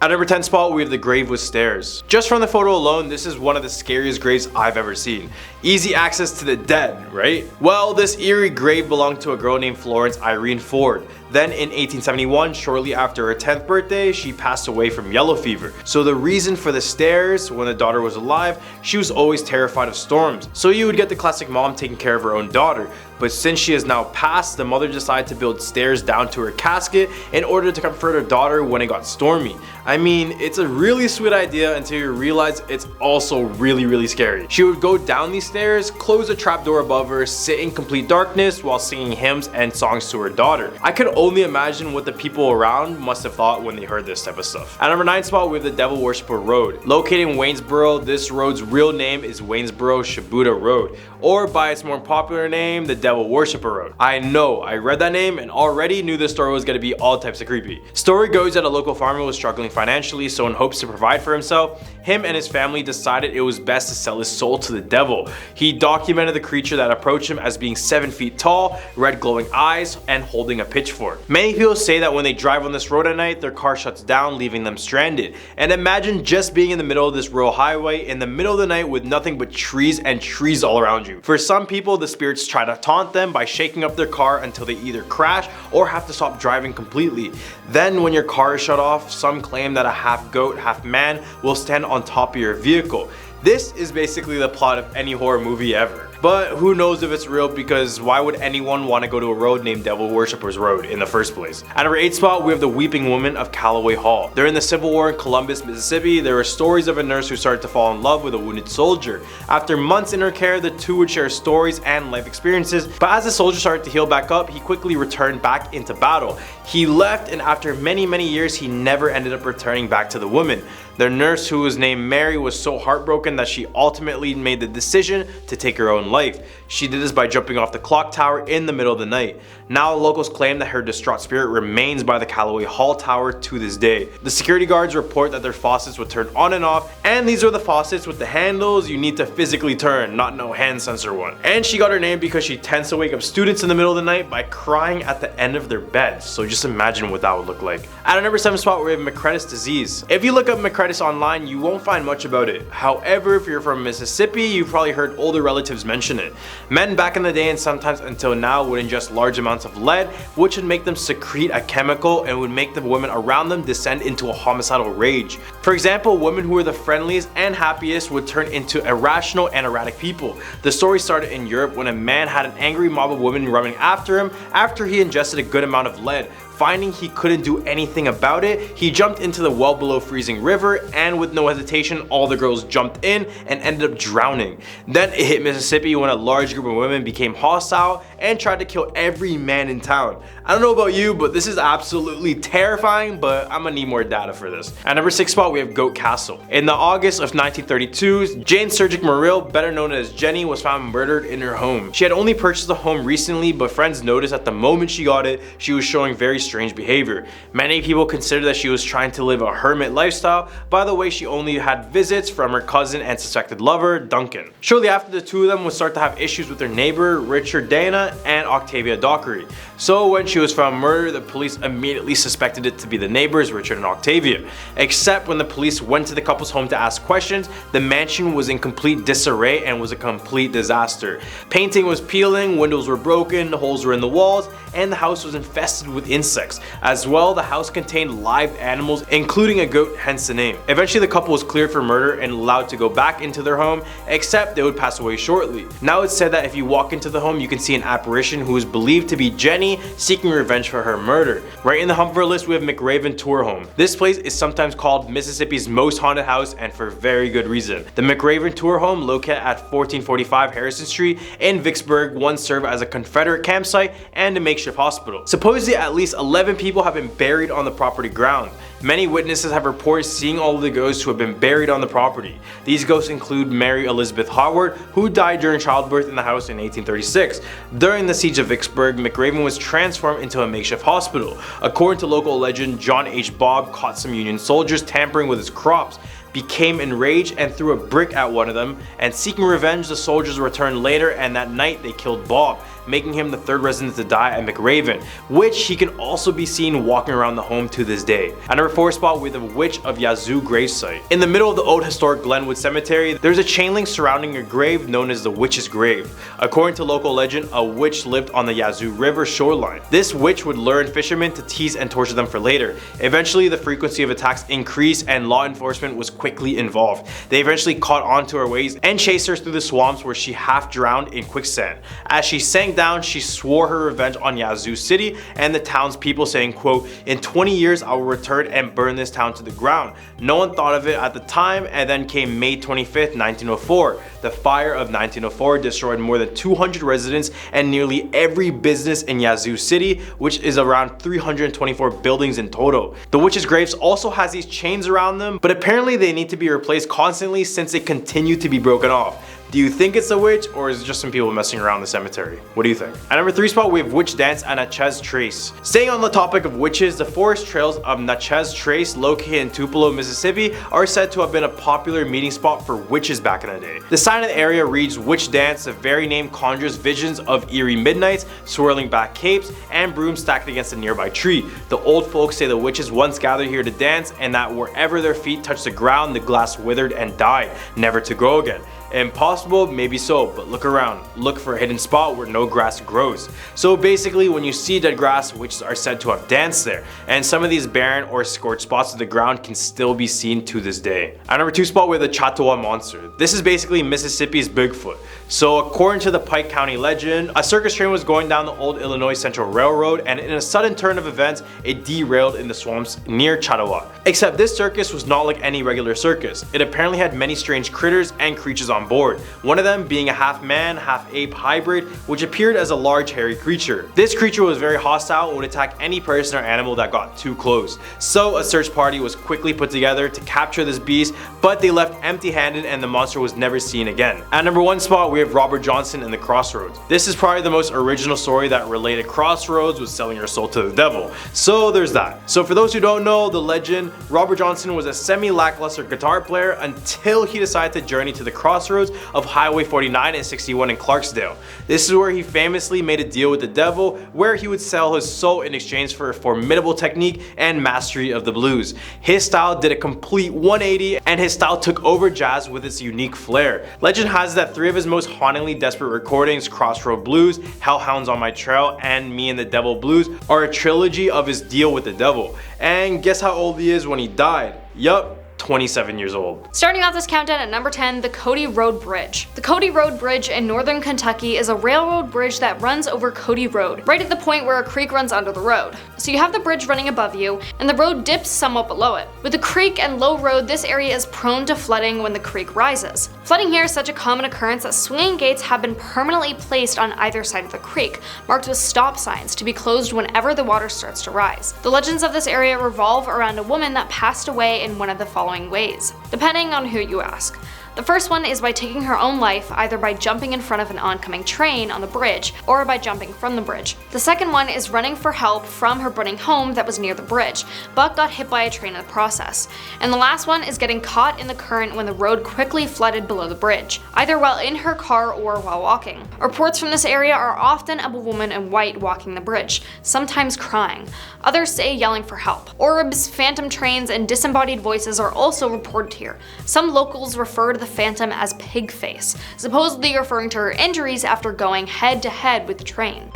At number 10 spot, we have the grave with stairs. Just from the photo alone, this is one of the scariest graves I've ever seen. Easy access to the dead, right? Well, this eerie grave belonged to a girl named Florence Irene Ford. Then in 1871, shortly after her 10th birthday, she passed away from yellow fever. So the reason for the stairs, when the daughter was alive, she was always terrified of storms. So you would get the classic mom taking care of her own daughter. But since she has now passed, the mother decided to build stairs down to her casket in order to comfort her daughter when it got stormy. I mean, it's a really sweet idea until you realize it's also really scary. She would go down these stairs, close a trapdoor above her, sit in complete darkness while singing hymns and songs to her daughter. I could only imagine what the people around must have thought when they heard this type of stuff. At number 9 spot, we have the Devil Worshipper Road. Located in Waynesboro, this road's real name is Waynesboro Shibuya Road, or by its more popular name, the Devil Worshipper Road. I know, I read that name and already knew this story was gonna be all types of creepy. Story goes that a local farmer was struggling financially, so in hopes to provide for himself, him and his family decided it was best to sell his soul to the devil. He documented the creature that approached him as being 7 feet tall, red glowing eyes, and holding a pitchfork. Many people say that when they drive on this road at night, their car shuts down, leaving them stranded. And imagine just being in the middle of this rural highway in the middle of the night with nothing but trees and trees all around you. For some people, the spirits try to taunt them by shaking up their car until they either crash or have to stop driving completely. Then when your car is shut off, some claim that a half goat, half man will stand on top of your vehicle. This is basically the plot of any horror movie ever. But who knows if it's real, because why would anyone want to go to a road named Devil Worshipper's Road in the first place? At number 8 spot, we have the Weeping Woman of Callaway Hall. During the Civil War in Columbus, Mississippi, there were stories of a nurse who started to fall in love with a wounded soldier. After months in her care, the two would share stories and life experiences, but as the soldier started to heal back up, he quickly returned back into battle. He left, and after many years, he never ended up returning back to the woman. The nurse, who was named Mary, was so heartbroken that she ultimately made the decision to take her own life. She did this by jumping off the clock tower in the middle of the night. Now locals claim that her distraught spirit remains by the Callaway Hall tower to this day. The security guards report that their faucets would turn on and off, and these are the faucets with the handles you need to physically turn, not no hand sensor one. And she got her name because she tends to wake up students in the middle of the night by crying at the end of their beds. So just imagine what that would look like. At our number 7 spot, we have McCredit's disease. If you look up McCredit's online, you won't find much about it. However, if you're from Mississippi, you've probably heard older relatives mention it. Men back in the day, and sometimes until now, would ingest large amounts of lead, which would make them secrete a chemical and would make the women around them descend into a homicidal rage. For example, women who were the friendliest and happiest would turn into irrational and erratic people. The story started in Europe when a man had an angry mob of women running after him after he ingested a good amount of lead. Finding he couldn't do anything about it, he jumped into the well below freezing river, and with no hesitation, all the girls jumped in and ended up drowning. Then it hit Mississippi when a large group of women became hostile and tried to kill every man in town. I don't know about you, but this is absolutely terrifying, but I'm gonna need more data for this. At number 6 spot, we have Goat Castle. In the August of 1932, Jane Surgic Muriel, better known as Jenny, was found murdered in her home. She had only purchased the home recently, but friends noticed at the moment she got it, she was showing very strange behavior. Many people consider that she was trying to live a hermit lifestyle. By the way, she only had visits from her cousin and suspected lover, Duncan. Shortly after, the two of them would start to have issues with their neighbor, Richard Dana and Octavia Dockery. So when she was found murdered, the police immediately suspected it to be the neighbors, Richard and Octavia. Except when the police went to the couple's home to ask questions, the mansion was in complete disarray and was a complete disaster. Painting was peeling, windows were broken, holes were in the walls, and the house was infested with insects. As well, the house contained live animals, including a goat, hence the name. Eventually, the couple was cleared for murder and allowed to go back into their home, except they would pass away shortly. Now it's said that if you walk into the home, you can see an apparition who is believed to be Jenny, seeking revenge for her murder. Right in the hump of our list, we have McRaven Tour Home. This place is sometimes called Mississippi's most haunted house, and for very good reason. The McRaven Tour Home, located at 1445 Harrison Street in Vicksburg, once served as a Confederate campsite and a makeshift hospital. Supposedly, at least 11 people have been buried on the property ground. Many witnesses have reported seeing all of the ghosts who have been buried on the property. These ghosts include Mary Elizabeth Howard, who died during childbirth in the house in 1836. During the siege of Vicksburg, McRaven was transformed into a makeshift hospital. According to local legend, John H. Bob caught some Union soldiers tampering with his crops, became enraged and threw a brick at one of them, and seeking revenge, the soldiers returned later, and that night they killed Bob. making him the third resident to die at McRaven, which he can also be seen walking around the home to this day. At number 4 spot, we have the Witch of Yazoo gravesite. In the middle of the old historic Glenwood Cemetery, there's a chain link surrounding a grave known as the Witch's Grave. According to local legend, a witch lived on the Yazoo River shoreline. This witch would lure in fishermen to tease and torture them for later. Eventually, the frequency of attacks increased and law enforcement was quickly involved. They eventually caught on to her ways and chased her through the swamps where she half drowned in quicksand. As she sank down, she swore her revenge on Yazoo City and the townspeople, saying, quote, "In 20 years I will return and burn this town to the ground." No one thought of it at the time, and then came May 25th, 1904. The fire of 1904 destroyed more than 200 residents and nearly every business in Yazoo City, which is around 324 buildings in total. The witches' graves also has these chains around them, but apparently they need to be replaced constantly since they continue to be broken off. Do you think it's a witch, or is it just some people messing around the cemetery? What do you think? At number 3 spot, we have Witch Dance at Natchez Trace. Staying on the topic of witches, the forest trails of Natchez Trace, located in Tupelo, Mississippi, are said to have been a popular meeting spot for witches back in the day. The sign of the area reads Witch Dance. The very name conjures visions of eerie midnights, swirling back capes, and brooms stacked against a nearby tree. The old folks say the witches once gathered here to dance, and that wherever their feet touched the ground, the glass withered and died, never to grow again. Impossible? Maybe so, but look around. Look for a hidden spot where no grass grows. So basically, when you see dead grass, witches are said to have danced there, and some of these barren or scorched spots of the ground can still be seen to this day. At number 2 spot, we have the Chautauqua Monster. This is basically Mississippi's Bigfoot. So according to the Pike County legend, a circus train was going down the old Illinois Central Railroad, and in a sudden turn of events, it derailed in the swamps near Chautauqua. Except this circus was not like any regular circus. It apparently had many strange critters and creatures on board, one of them being a half man, half ape hybrid, which appeared as a large hairy creature. This creature was very hostile and would attack any person or animal that got too close. So a search party was quickly put together to capture this beast, but they left empty-handed and the monster was never seen again. At number 1 spot, we have Robert Johnson and the Crossroads. This is probably the most original story that related crossroads with selling your soul to the devil. So there's that. So for those who don't know the legend, Robert Johnson was a semi-lackluster guitar player until he decided to journey to the crossroads of Highway 49 and 61 in Clarksdale. This is where he famously made a deal with the devil, where he would sell his soul in exchange for a formidable technique and mastery of the blues. His style did a complete 180, and his style took over jazz with its unique flair. Legend has that 3 of his most hauntingly desperate recordings, Crossroad Blues, Hellhounds on My Trail, and Me and the Devil Blues, are a trilogy of his deal with the devil. And guess how old he is when he died? Yup, 27 years old. Starting off this countdown at number 10, the Cody Road Bridge. The Cody Road Bridge in northern Kentucky is a railroad bridge that runs over Cody Road, right at the point where a creek runs under the road. So you have the bridge running above you, and the road dips somewhat below it. With the creek and low road, this area is prone to flooding when the creek rises. Flooding here is such a common occurrence that swinging gates have been permanently placed on either side of the creek, marked with stop signs to be closed whenever the water starts to rise. The legends of this area revolve around a woman that passed away in one of the following ways, depending on who you ask. The first one is by taking her own life, either by jumping in front of an oncoming train on the bridge or by jumping from the bridge. The second one is running for help from her burning home that was near the bridge, but got hit by a train in the process. And the last one is getting caught in the current when the road quickly flooded below the bridge, either while in her car or while walking. Reports from this area are often of a woman in white walking the bridge, sometimes crying. Others say yelling for help. Orbs, phantom trains, and disembodied voices are also reported here. Some locals refer to the phantom as pig face, supposedly referring to her injuries after going head to head with the train.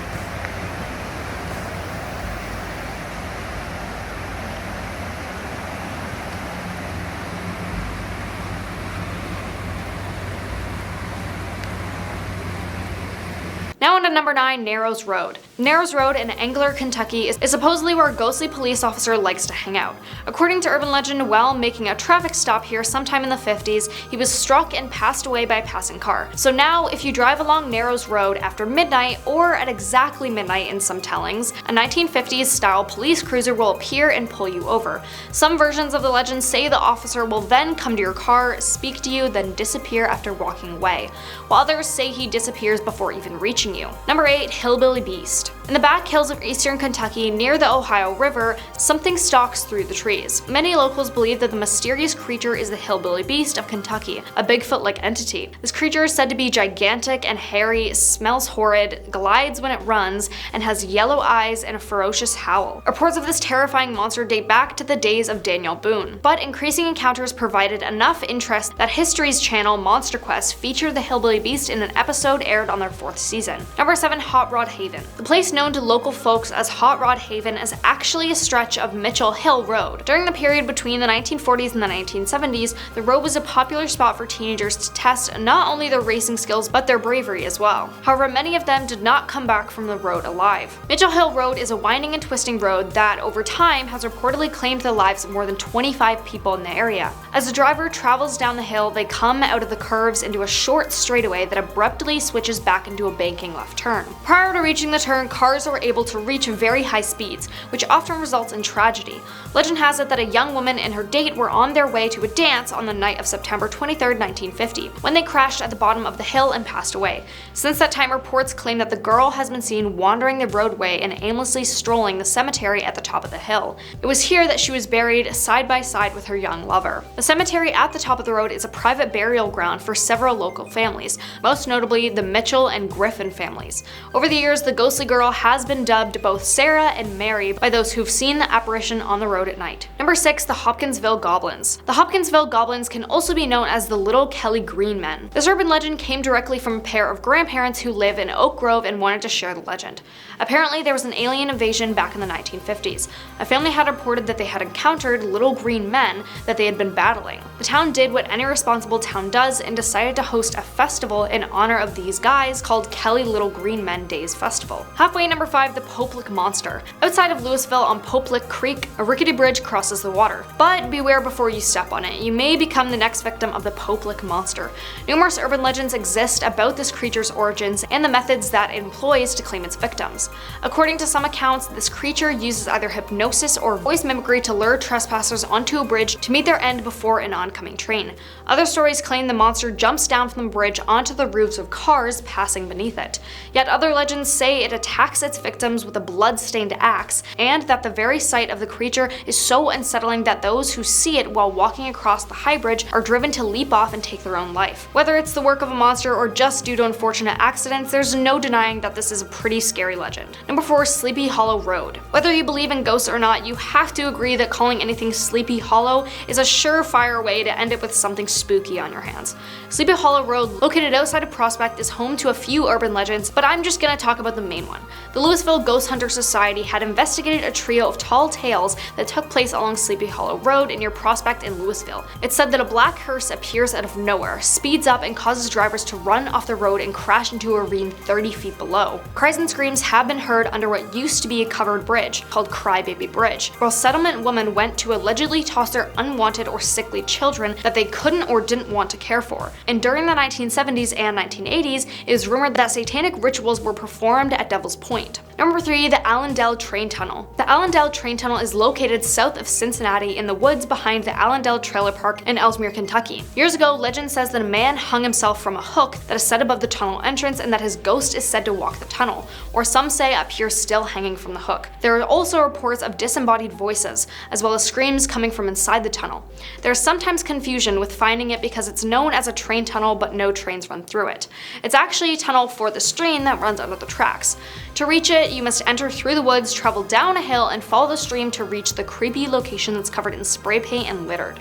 Now on to number 9, Narrows Road. Narrows Road in Angler, Kentucky is supposedly where a ghostly police officer likes to hang out. According to urban legend, while making a traffic stop here sometime in the 50s, he was struck and passed away by a passing car. So now, if you drive along Narrows Road after midnight, or at exactly midnight in some tellings, a 1950s style police cruiser will appear and pull you over. Some versions of the legend say the officer will then come to your car, speak to you, then disappear after walking away, while others say he disappears before even reaching watching you. Number 8. Hillbilly Beast. In the back hills of eastern Kentucky near the Ohio River, something stalks through the trees. Many locals believe that the mysterious creature is the Hillbilly Beast of Kentucky, a Bigfoot-like entity. This creature is said to be gigantic and hairy, smells horrid, glides when it runs, and has yellow eyes and a ferocious howl. Reports of this terrifying monster date back to the days of Daniel Boone, but increasing encounters provided enough interest that History's channel Monster Quest featured the Hillbilly Beast in an episode aired on their 4th season. Number 7. Hot Rod Haven. The place known to local folks as Hot Rod Haven is actually a stretch of Mitchell Hill Road. During the period between the 1940s and the 1970s, the road was a popular spot for teenagers to test not only their racing skills but their bravery as well. However, many of them did not come back from the road alive. Mitchell Hill Road is a winding and twisting road that, over time, has reportedly claimed the lives of more than 25 people in the area. As the driver travels down the hill, they come out of the curves into a short straightaway that abruptly switches back into a banking left turn. Prior to reaching the turn, cars were able to reach very high speeds, which often results in tragedy. Legend has it that a young woman and her date were on their way to a dance on the night of September 23, 1950, when they crashed at the bottom of the hill and passed away. Since that time, reports claim that the girl has been seen wandering the roadway and aimlessly strolling the cemetery at the top of the hill. It was here that she was buried side by side with her young lover. The cemetery at the top of the road is a private burial ground for several local families, most notably the Mitchell and Griffin families. Over the years, the ghostly girl has been dubbed both Sarah and Mary by those who've seen the apparition on the road at night. Number 6. The Hopkinsville Goblins. The Hopkinsville Goblins can also be known as the Little Kelly Green Men. This urban legend came directly from a pair of grandparents who live in Oak Grove and wanted to share the legend. Apparently, there was an alien invasion back in the 1950s. A family had reported that they had encountered little green men that they had been battling. The town did what any responsible town does and decided to host a festival in honor of these guys called Kelly Little Green Men Days Festival. Halfway. Number 5. The Poplick Monster. Outside of Louisville on Poplick Creek, a rickety bridge crosses the water. But beware before you step on it. You may become the next victim of the Poplick Monster. Numerous urban legends exist about this creature's origins and the methods that it employs to claim its victims. According to some accounts, this creature uses either hypnosis or voice mimicry to lure trespassers onto a bridge to meet their end before an oncoming train. Other stories claim the monster jumps down from the bridge onto the roofs of cars passing beneath it. Yet other legends say it attacks its victims with a blood-stained axe, and that the very sight of the creature is so unsettling that those who see it while walking across the high bridge are driven to leap off and take their own life. Whether it's the work of a monster or just due to unfortunate accidents, there's no denying that this is a pretty scary legend. Number 4. Sleepy Hollow Road. Whether you believe in ghosts or not, you have to agree that calling anything Sleepy Hollow is a surefire way to end it with something spooky on your hands. Sleepy Hollow Road, located outside of Prospect, is home to a few urban legends, but I'm just gonna talk about the main one. The Louisville Ghost Hunter Society had investigated a trio of tall tales that took place along Sleepy Hollow Road near Prospect in Louisville. It's said that a black hearse appears out of nowhere, speeds up, and causes drivers to run off the road and crash into a ravine 30 feet below. Cries and screams have been heard under what used to be a covered bridge, called Crybaby Bridge, while settlement women went to allegedly toss their unwanted or sickly children that they couldn't or didn't want to care for. And during the 1970s and 1980s, it is rumored that satanic rituals were performed at Devil's Point. Number 3. The Allendale Train Tunnel. The Allendale Train Tunnel is located south of Cincinnati in the woods behind the Allendale Trailer Park in Ellesmere, Kentucky. Years ago, legend says that a man hung himself from a hook that is set above the tunnel entrance and that his ghost is said to walk the tunnel, or some say appears still hanging from the hook. There are also reports of disembodied voices, as well as screams coming from inside the tunnel. There is sometimes confusion with finding it because it's known as a train tunnel but no trains run through it. It's actually a tunnel for the stream that runs under the tracks. To reach it, you must enter through the woods, travel down a hill, and follow the stream to reach the creepy location that's covered in spray paint and littered.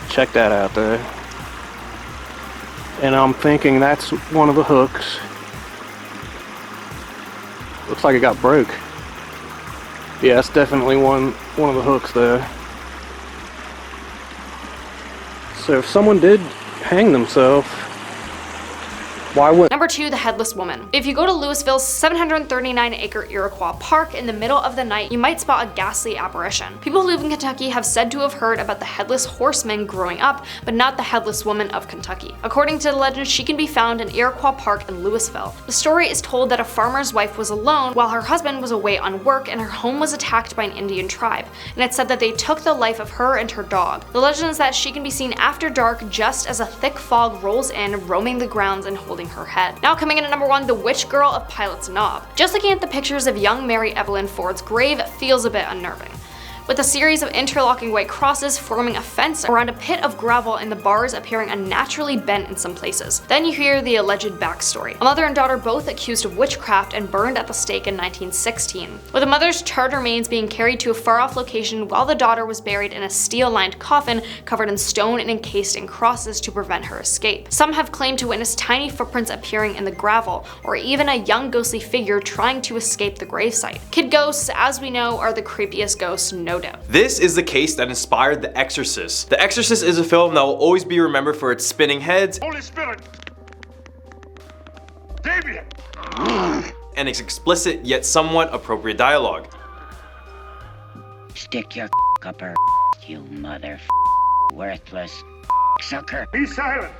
Check that out there. And I'm thinking that's one of the hooks. Looks like it got broke. Yeah, it's definitely one of the hooks there. So if someone did hang themselves, why would? Number 2. The Headless Woman. If you go to Louisville's 739-acre Iroquois Park in the middle of the night, you might spot a ghastly apparition. People who live in Kentucky have said to have heard about the Headless Horseman growing up, but not the Headless Woman of Kentucky. According to the legend, she can be found in Iroquois Park in Louisville. The story is told that a farmer's wife was alone while her husband was away on work and her home was attacked by an Indian tribe, and it's said that they took the life of her and her dog. The legend is that she can be seen after dark just as a thick fog rolls in, roaming the grounds and holding her head. Now coming in at number 1, the Witch Girl of Pilot's Knob. Just looking at the pictures of young Mary Evelyn Ford's grave feels a bit unnerving, with a series of interlocking white crosses forming a fence around a pit of gravel and the bars appearing unnaturally bent in some places. Then you hear the alleged backstory. A mother and daughter both accused of witchcraft and burned at the stake in 1916, with the mother's charred remains being carried to a far-off location while the daughter was buried in a steel-lined coffin covered in stone and encased in crosses to prevent her escape. Some have claimed to witness tiny footprints appearing in the gravel, or even a young ghostly figure trying to escape the gravesite. Kid ghosts, as we know, are the creepiest ghosts, no doubt. This is the case that inspired The Exorcist. The Exorcist is a film that will always be remembered for its spinning heads, Holy Spirit! Damien! and its explicit yet somewhat appropriate dialogue. Stick your up her, you mother worthless sucker. Be silent!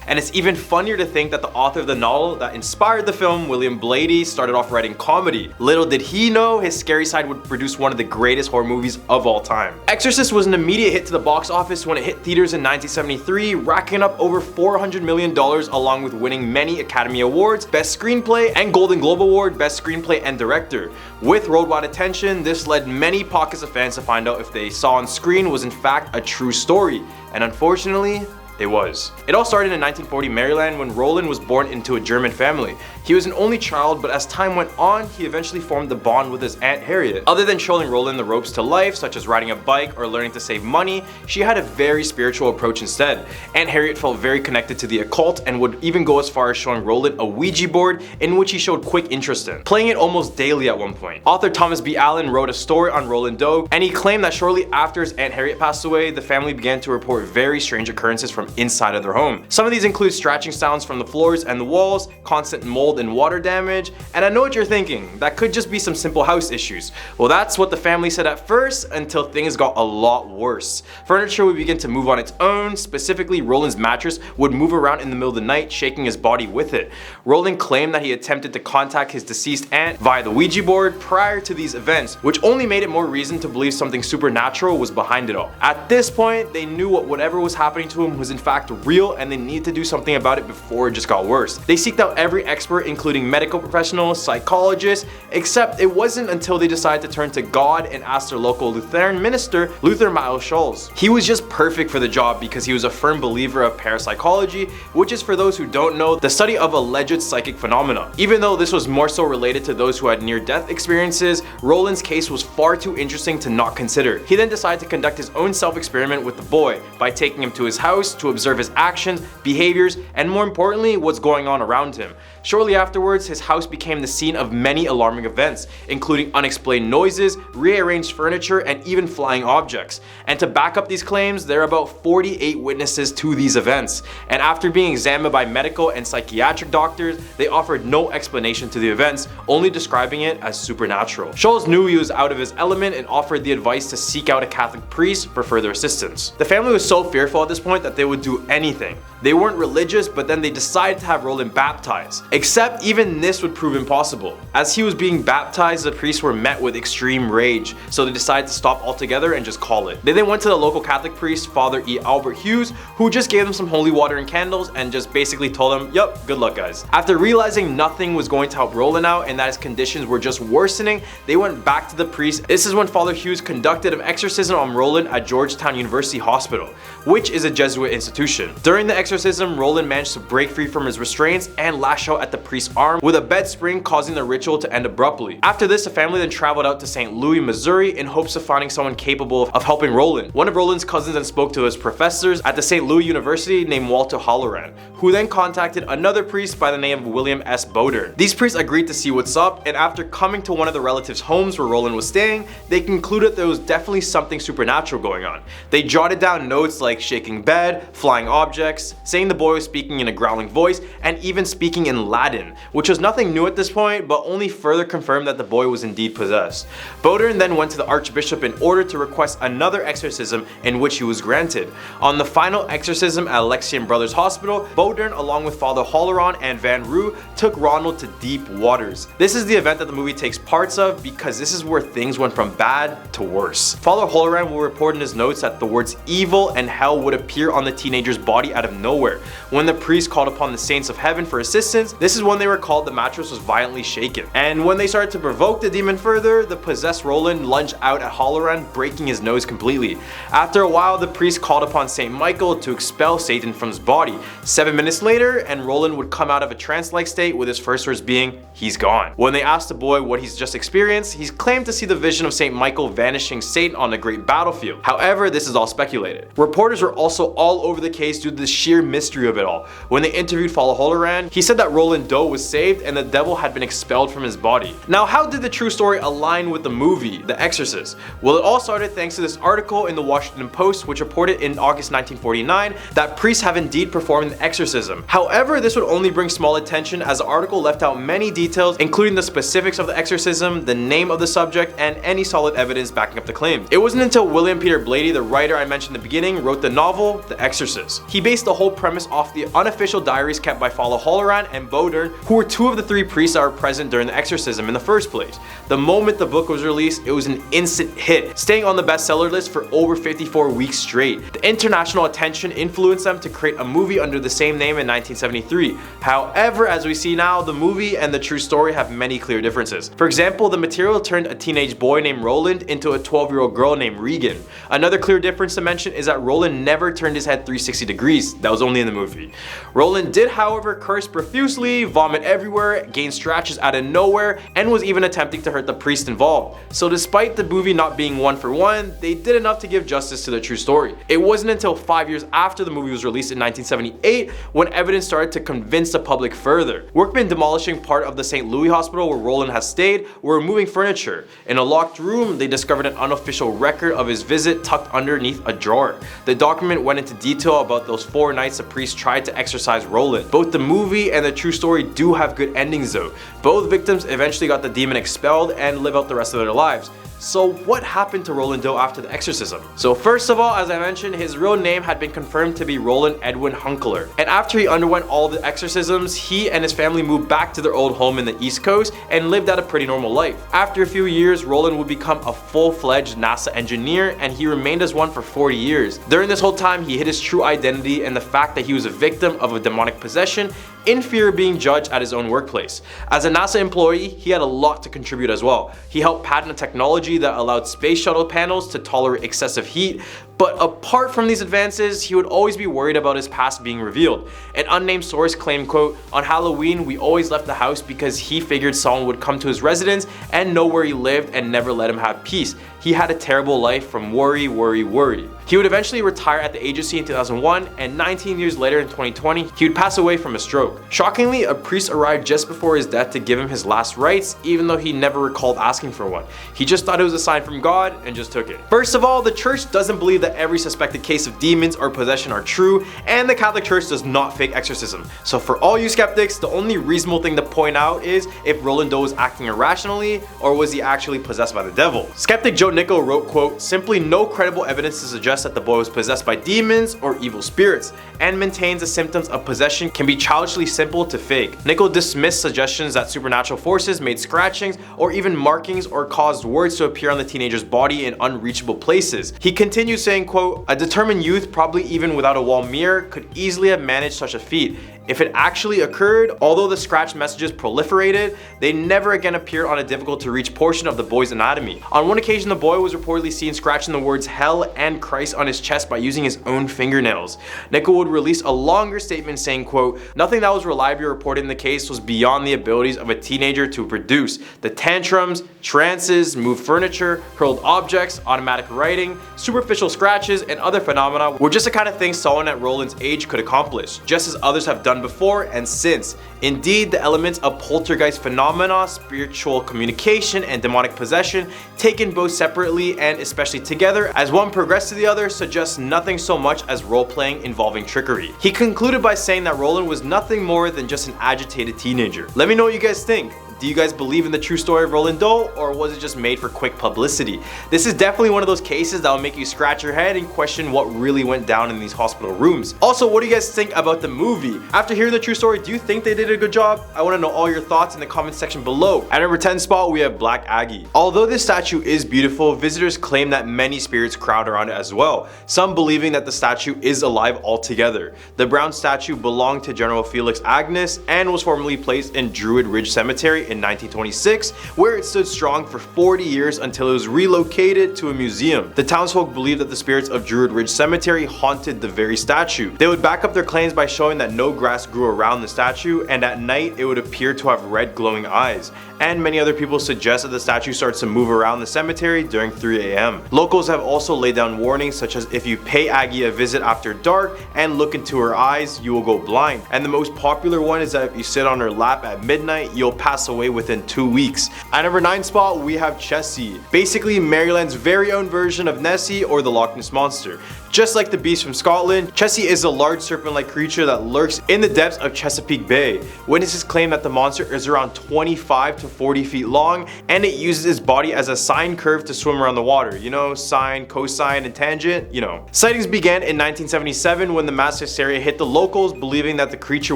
And it's even funnier to think that the author of the novel that inspired the film, William Blady, started off writing comedy. Little did he know his scary side would produce one of the greatest horror movies of all time. Exorcist was an immediate hit to the box office when it hit theaters in 1973, racking up over $400 million along with winning many Academy Awards, Best Screenplay, and Golden Globe Award, Best Screenplay and Director. With worldwide attention, this led many pockets of fans to find out if they saw on screen was in fact a true story, and unfortunately, it was. It all started in 1940 Maryland when Roland was born into a German family. He was an only child, but as time went on, he eventually formed a bond with his Aunt Harriet. Other than showing Roland the ropes to life, such as riding a bike or learning to save money, she had a very spiritual approach instead. Aunt Harriet felt very connected to the occult and would even go as far as showing Roland a Ouija board in which he showed quick interest in, playing it almost daily at one point. Author Thomas B. Allen wrote a story on Roland Doe, and he claimed that shortly after his Aunt Harriet passed away, the family began to report very strange occurrences from inside of their home. Some of these include scratching sounds from the floors and the walls, constant mold and water damage, and I know what you're thinking, that could just be some simple house issues. Well, that's what the family said at first, until things got a lot worse. Furniture would begin to move on its own, specifically Roland's mattress would move around in the middle of the night, shaking his body with it. Roland claimed that he attempted to contact his deceased aunt via the Ouija board prior to these events, which only made it more reason to believe something supernatural was behind it all. At this point, they knew whatever was happening to him was in fact real, and they needed to do something about it before it just got worse. They seeked out every expert, including medical professionals, psychologists, except it wasn't until they decided to turn to God and ask their local Lutheran minister, Luther Miles Scholz. He was just perfect for the job because he was a firm believer of parapsychology, which is, for those who don't know, the study of alleged psychic phenomena. Even though this was more so related to those who had near-death experiences, Roland's case was far too interesting to not consider. He then decided to conduct his own self-experiment with the boy by taking him to his house to observe his actions, behaviors, and more importantly, what's going on around him. Shortly afterwards, his house became the scene of many alarming events, including unexplained noises, rearranged furniture, and even flying objects. And to back up these claims, there are about 48 witnesses to these events. And after being examined by medical and psychiatric doctors, they offered no explanation to the events, only describing it as supernatural. Scholz knew he was out of his element and offered the advice to seek out a Catholic priest for further assistance. The family was so fearful at this point that they would do anything. They weren't religious, but then they decided to have Roland baptized. Except even this would prove impossible. As he was being baptized, the priests were met with extreme rage, so they decided to stop altogether and just call it. They then went to the local Catholic priest, Father E. Albert Hughes, who just gave them some holy water and candles and just basically told them, yup, good luck guys. After realizing nothing was going to help Roland out and that his conditions were just worsening, they went back to the priest. This is when Father Hughes conducted an exorcism on Roland at Georgetown University Hospital, which is a Jesuit institution. During the exorcism, Roland managed to break free from his restraints and lash out at the priest's arm with a bed spring, causing the ritual to end abruptly. After this, the family then traveled out to St. Louis, Missouri in hopes of finding someone capable of helping Roland. One of Roland's cousins then spoke to his professors at the St. Louis University named Walter Halloran, who then contacted another priest by the name of William S. Boder. These priests agreed to see what's up, and after coming to one of the relatives' homes where Roland was staying, they concluded there was definitely something supernatural going on. They jotted down notes like shaking bed, flying objects, saying the boy was speaking in a growling voice, and even speaking in Latin, which was nothing new at this point, but only further confirmed that the boy was indeed possessed. Bodern then went to the Archbishop in order to request another exorcism, in which he was granted. On the final exorcism at Alexian Brothers Hospital, Bodern, along with Father Halloran and Van Roo, took Ronald to deep waters. This is the event that the movie takes parts of because this is where things went from bad to worse. Father Halloran will report in his notes that the words evil and hell would appear on the teenager's body out of nowhere. When the priest called upon the saints of heaven for assistance, this is when they were called the mattress was violently shaken. And when they started to provoke the demon further, the possessed Roland lunged out at Halloran, breaking his nose completely. After a while, the priest called upon Saint Michael to expel Satan from his body. 7 minutes later, and Roland would come out of a trance-like state with his first words being, "He's gone." When they asked the boy what he's just experienced, he's claimed to see the vision of Saint Michael vanishing Satan on a great battlefield. However, this is all speculated. Reporters were also all over the case due to the sheer mystery of it all. When they interviewed Father Halloran, he said that Roland Doe was saved and the devil had been expelled from his body. Now, how did the true story align with the movie, The Exorcist? Well, it all started thanks to this article in the Washington Post, which reported in August 1949 that priests have indeed performed an exorcism. However, this would only bring small attention as the article left out many details, including the specifics of the exorcism, the name of the subject, and any solid evidence backing up the claim. It wasn't until William Peter Blatty, the writer I mentioned in the beginning, wrote the novel, The Exorcist. He based the whole premise off the unofficial diaries kept by Father Halloran and Bodern, who were two of the three priests that were present during the exorcism in the first place. The moment the book was released, it was an instant hit, staying on the bestseller list for over 54 weeks straight. The international attention influenced them to create a movie under the same name in 1973. However, as we see now, the movie and the true story have many clear differences. For example, the material turned a teenage boy named Roland into a 12-year-old girl named Regan. Another clear difference to mention is that Roland never turned his head 360 degrees. That was only in the movie. Roland did, however, curse profusely, vomit everywhere, gain scratches out of nowhere, and was even attempting to hurt the priest involved. So despite the movie not being one for one, they did enough to give justice to the true story. It wasn't until 5 years after the movie was released in 1978 when evidence started to convince the public further. Workmen demolishing part of the St. Louis hospital where Roland has stayed were removing furniture. In a locked room, they discovered an unofficial record of his visit tucked underneath a drawer. The document went into detail about those 4 nights the priest tried to exorcise Roland. Both the movie and the true story do have good endings though. Both victims eventually got the demon expelled and live out the rest of their lives. So what happened to Roland Doe after the exorcism? So first of all, as I mentioned, his real name had been confirmed to be Roland Edwin Hunkler. And after he underwent all the exorcisms, he and his family moved back to their old home in the East Coast and lived out a pretty normal life. After a few years, Roland would become a full-fledged NASA engineer, and he remained as one for 40 years. During this whole time, he hid his true identity and the fact that he was a victim of a demonic possession in fear of being judged at his own workplace. As a NASA employee, he had a lot to contribute as well. He helped patent a technology that allowed space shuttle panels to tolerate excessive heat, but apart from these advances, he would always be worried about his past being revealed. An unnamed source claimed, quote, "On Halloween, we always left the house because he figured someone would come to his residence and know where he lived and never let him have peace. He had a terrible life from worry, worry, worry." He would eventually retire at the agency in 2001, and 19 years later in 2020, he would pass away from a stroke. Shockingly, a priest arrived just before his death to give him his last rites, even though he never recalled asking for one. He just thought it was a sign from God and just took it. First of all, the church doesn't believe that every suspected case of demons or possession are true, and the Catholic Church does not fake exorcism. So for all you skeptics, the only reasonable thing to point out is if Roland Doe was acting irrationally, or was he actually possessed by the devil? Skeptic Joe Nico wrote, quote, "Simply no credible evidence to suggest that the boy was possessed by demons or evil spirits, and maintains the symptoms of possession can be childishly simple to fake." Nico dismissed suggestions that supernatural forces made scratchings or even markings or caused words to appear on the teenager's body in unreachable places. He continues saying, quote, "A determined youth, probably even without a wall mirror, could easily have managed such a feat. If it actually occurred, although the scratch messages proliferated, they never again appeared on a difficult to reach portion of the boy's anatomy. On one occasion, the boy was reportedly seen scratching the words hell and Christ on his chest by using his own fingernails." Nicholl would release a longer statement saying, quote, "Nothing that was reliably reported in the case was beyond the abilities of a teenager to produce. The tantrums, trances, moved furniture, hurled objects, automatic writing, superficial scratches, and other phenomena were just the kind of things someone at Roland's age could accomplish, just as others have done before and since. Indeed, the elements of poltergeist phenomena, spiritual communication, and demonic possession, taken both separately and especially together as one progressed to the other, suggests nothing so much as role-playing involving trickery." He concluded by saying that Roland was nothing more than just an agitated teenager. Let me know what you guys think. Do you guys believe in the true story of Roland Doe, or was it just made for quick publicity? This is definitely one of those cases that will make you scratch your head and question what really went down in these hospital rooms. Also, what do you guys think about the movie? After hearing the true story, do you think they did a good job? I want to know all your thoughts in the comment section below. At number 10 spot, we have Black Aggie. Although this statue is beautiful, visitors claim that many spirits crowd around it as well, some believing that the statue is alive altogether. The brown statue belonged to General Felix Agnes and was formerly placed in Druid Ridge Cemetery in 1926, where it stood strong for 40 years until it was relocated to a museum. The townsfolk believe that the spirits of Druid Ridge Cemetery haunted the very statue. They would back up their claims by showing that no grass grew around the statue, and at night it would appear to have red glowing eyes. And many other people suggest that the statue starts to move around the cemetery during 3 a.m. Locals have also laid down warnings such as if you pay Aggie a visit after dark and look into her eyes, you will go blind. And the most popular one is that if you sit on her lap at midnight, you'll pass away within 2 weeks. At number 9 spot, we have Chessie. Basically Maryland's very own version of Nessie or the Loch Ness Monster. Just like the beast from Scotland, Chessie is a large serpent-like creature that lurks in the depths of Chesapeake Bay. Witnesses claim that the monster is around 25 to 40 feet long, and it uses its body as a sine curve to swim around the water. You know, sine, cosine, and tangent, you know. Sightings began in 1977 when the mass hysteria hit the locals, believing that the creature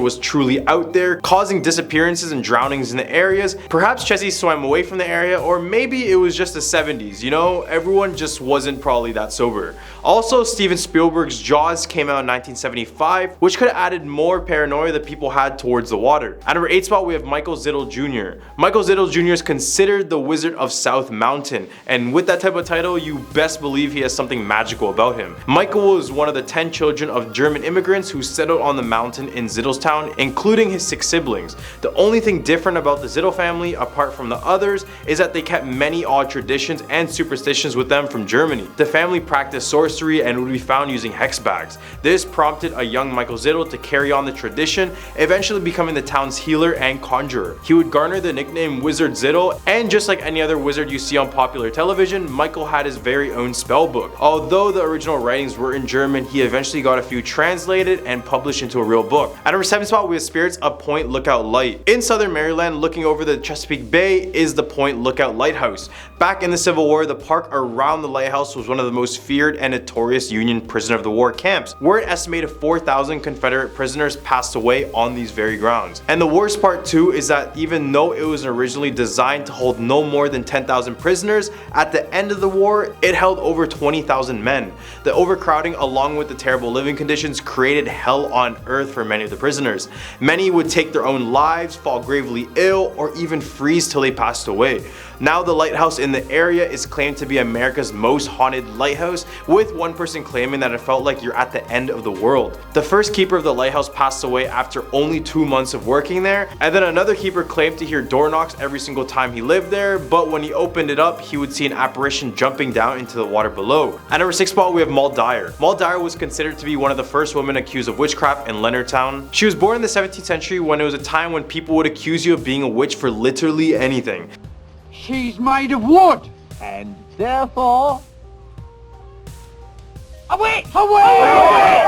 was truly out there, causing disappearances and drownings in the areas. Perhaps Chessie swam away from the area, or maybe it was just the 70s, you know? Everyone just wasn't probably that sober. Also, Steven Spielberg's Jaws came out in 1975, which could have added more paranoia that people had towards the water. At number 8 spot, we have Michael Zittle Jr. Michael Zittle Jr. is considered the Wizard of South Mountain, and with that type of title, you best believe he has something magical about him. Michael was one of the 10 children of German immigrants who settled on the mountain in Zittlestown, including his 6 siblings. The only thing different about the Zittle family, apart from the others, is that they kept many odd traditions and superstitions with them from Germany. The family practiced sorcery and would be found using hex bags. This prompted a young Michael Zittle to carry on the tradition, eventually becoming the town's healer and conjurer. He would garner the nickname Wizard Zittle, and just like any other wizard you see on popular television, Michael had his very own spell book. Although the original writings were in German, he eventually got a few translated and published into a real book. At number 7 spot, we have Spirits of Point Lookout Light. In southern Maryland, looking over the Chesapeake Bay is the Point Lookout Lighthouse. Back in the Civil War, the park around the lighthouse was one of the most feared and notorious Union prisoner of the war camps, where an estimated 4,000 Confederate prisoners passed away on these very grounds. And the worst part too is that even though it was originally designed to hold no more than 10,000 prisoners, at the end of the war it held over 20,000 men. The overcrowding along with the terrible living conditions created hell on earth for many of the prisoners. Many would take their own lives, fall gravely ill, or even freeze till they passed away. Now the lighthouse in the area is claimed to be America's most haunted lighthouse, with one person claiming that it felt like you're at the end of the world. The first keeper of the lighthouse passed away after only 2 months of working there, and then another keeper claimed to hear door knocks every single time he lived there, but when he opened it up, he would see an apparition jumping down into the water below. At number 6 spot, we have Maud Dyer. Maud Dyer was considered to be one of the first women accused of witchcraft in Leonardtown. She was born in the 17th century when it was a time when people would accuse you of being a witch for literally anything. She's made of wood, and therefore... A witch! A witch!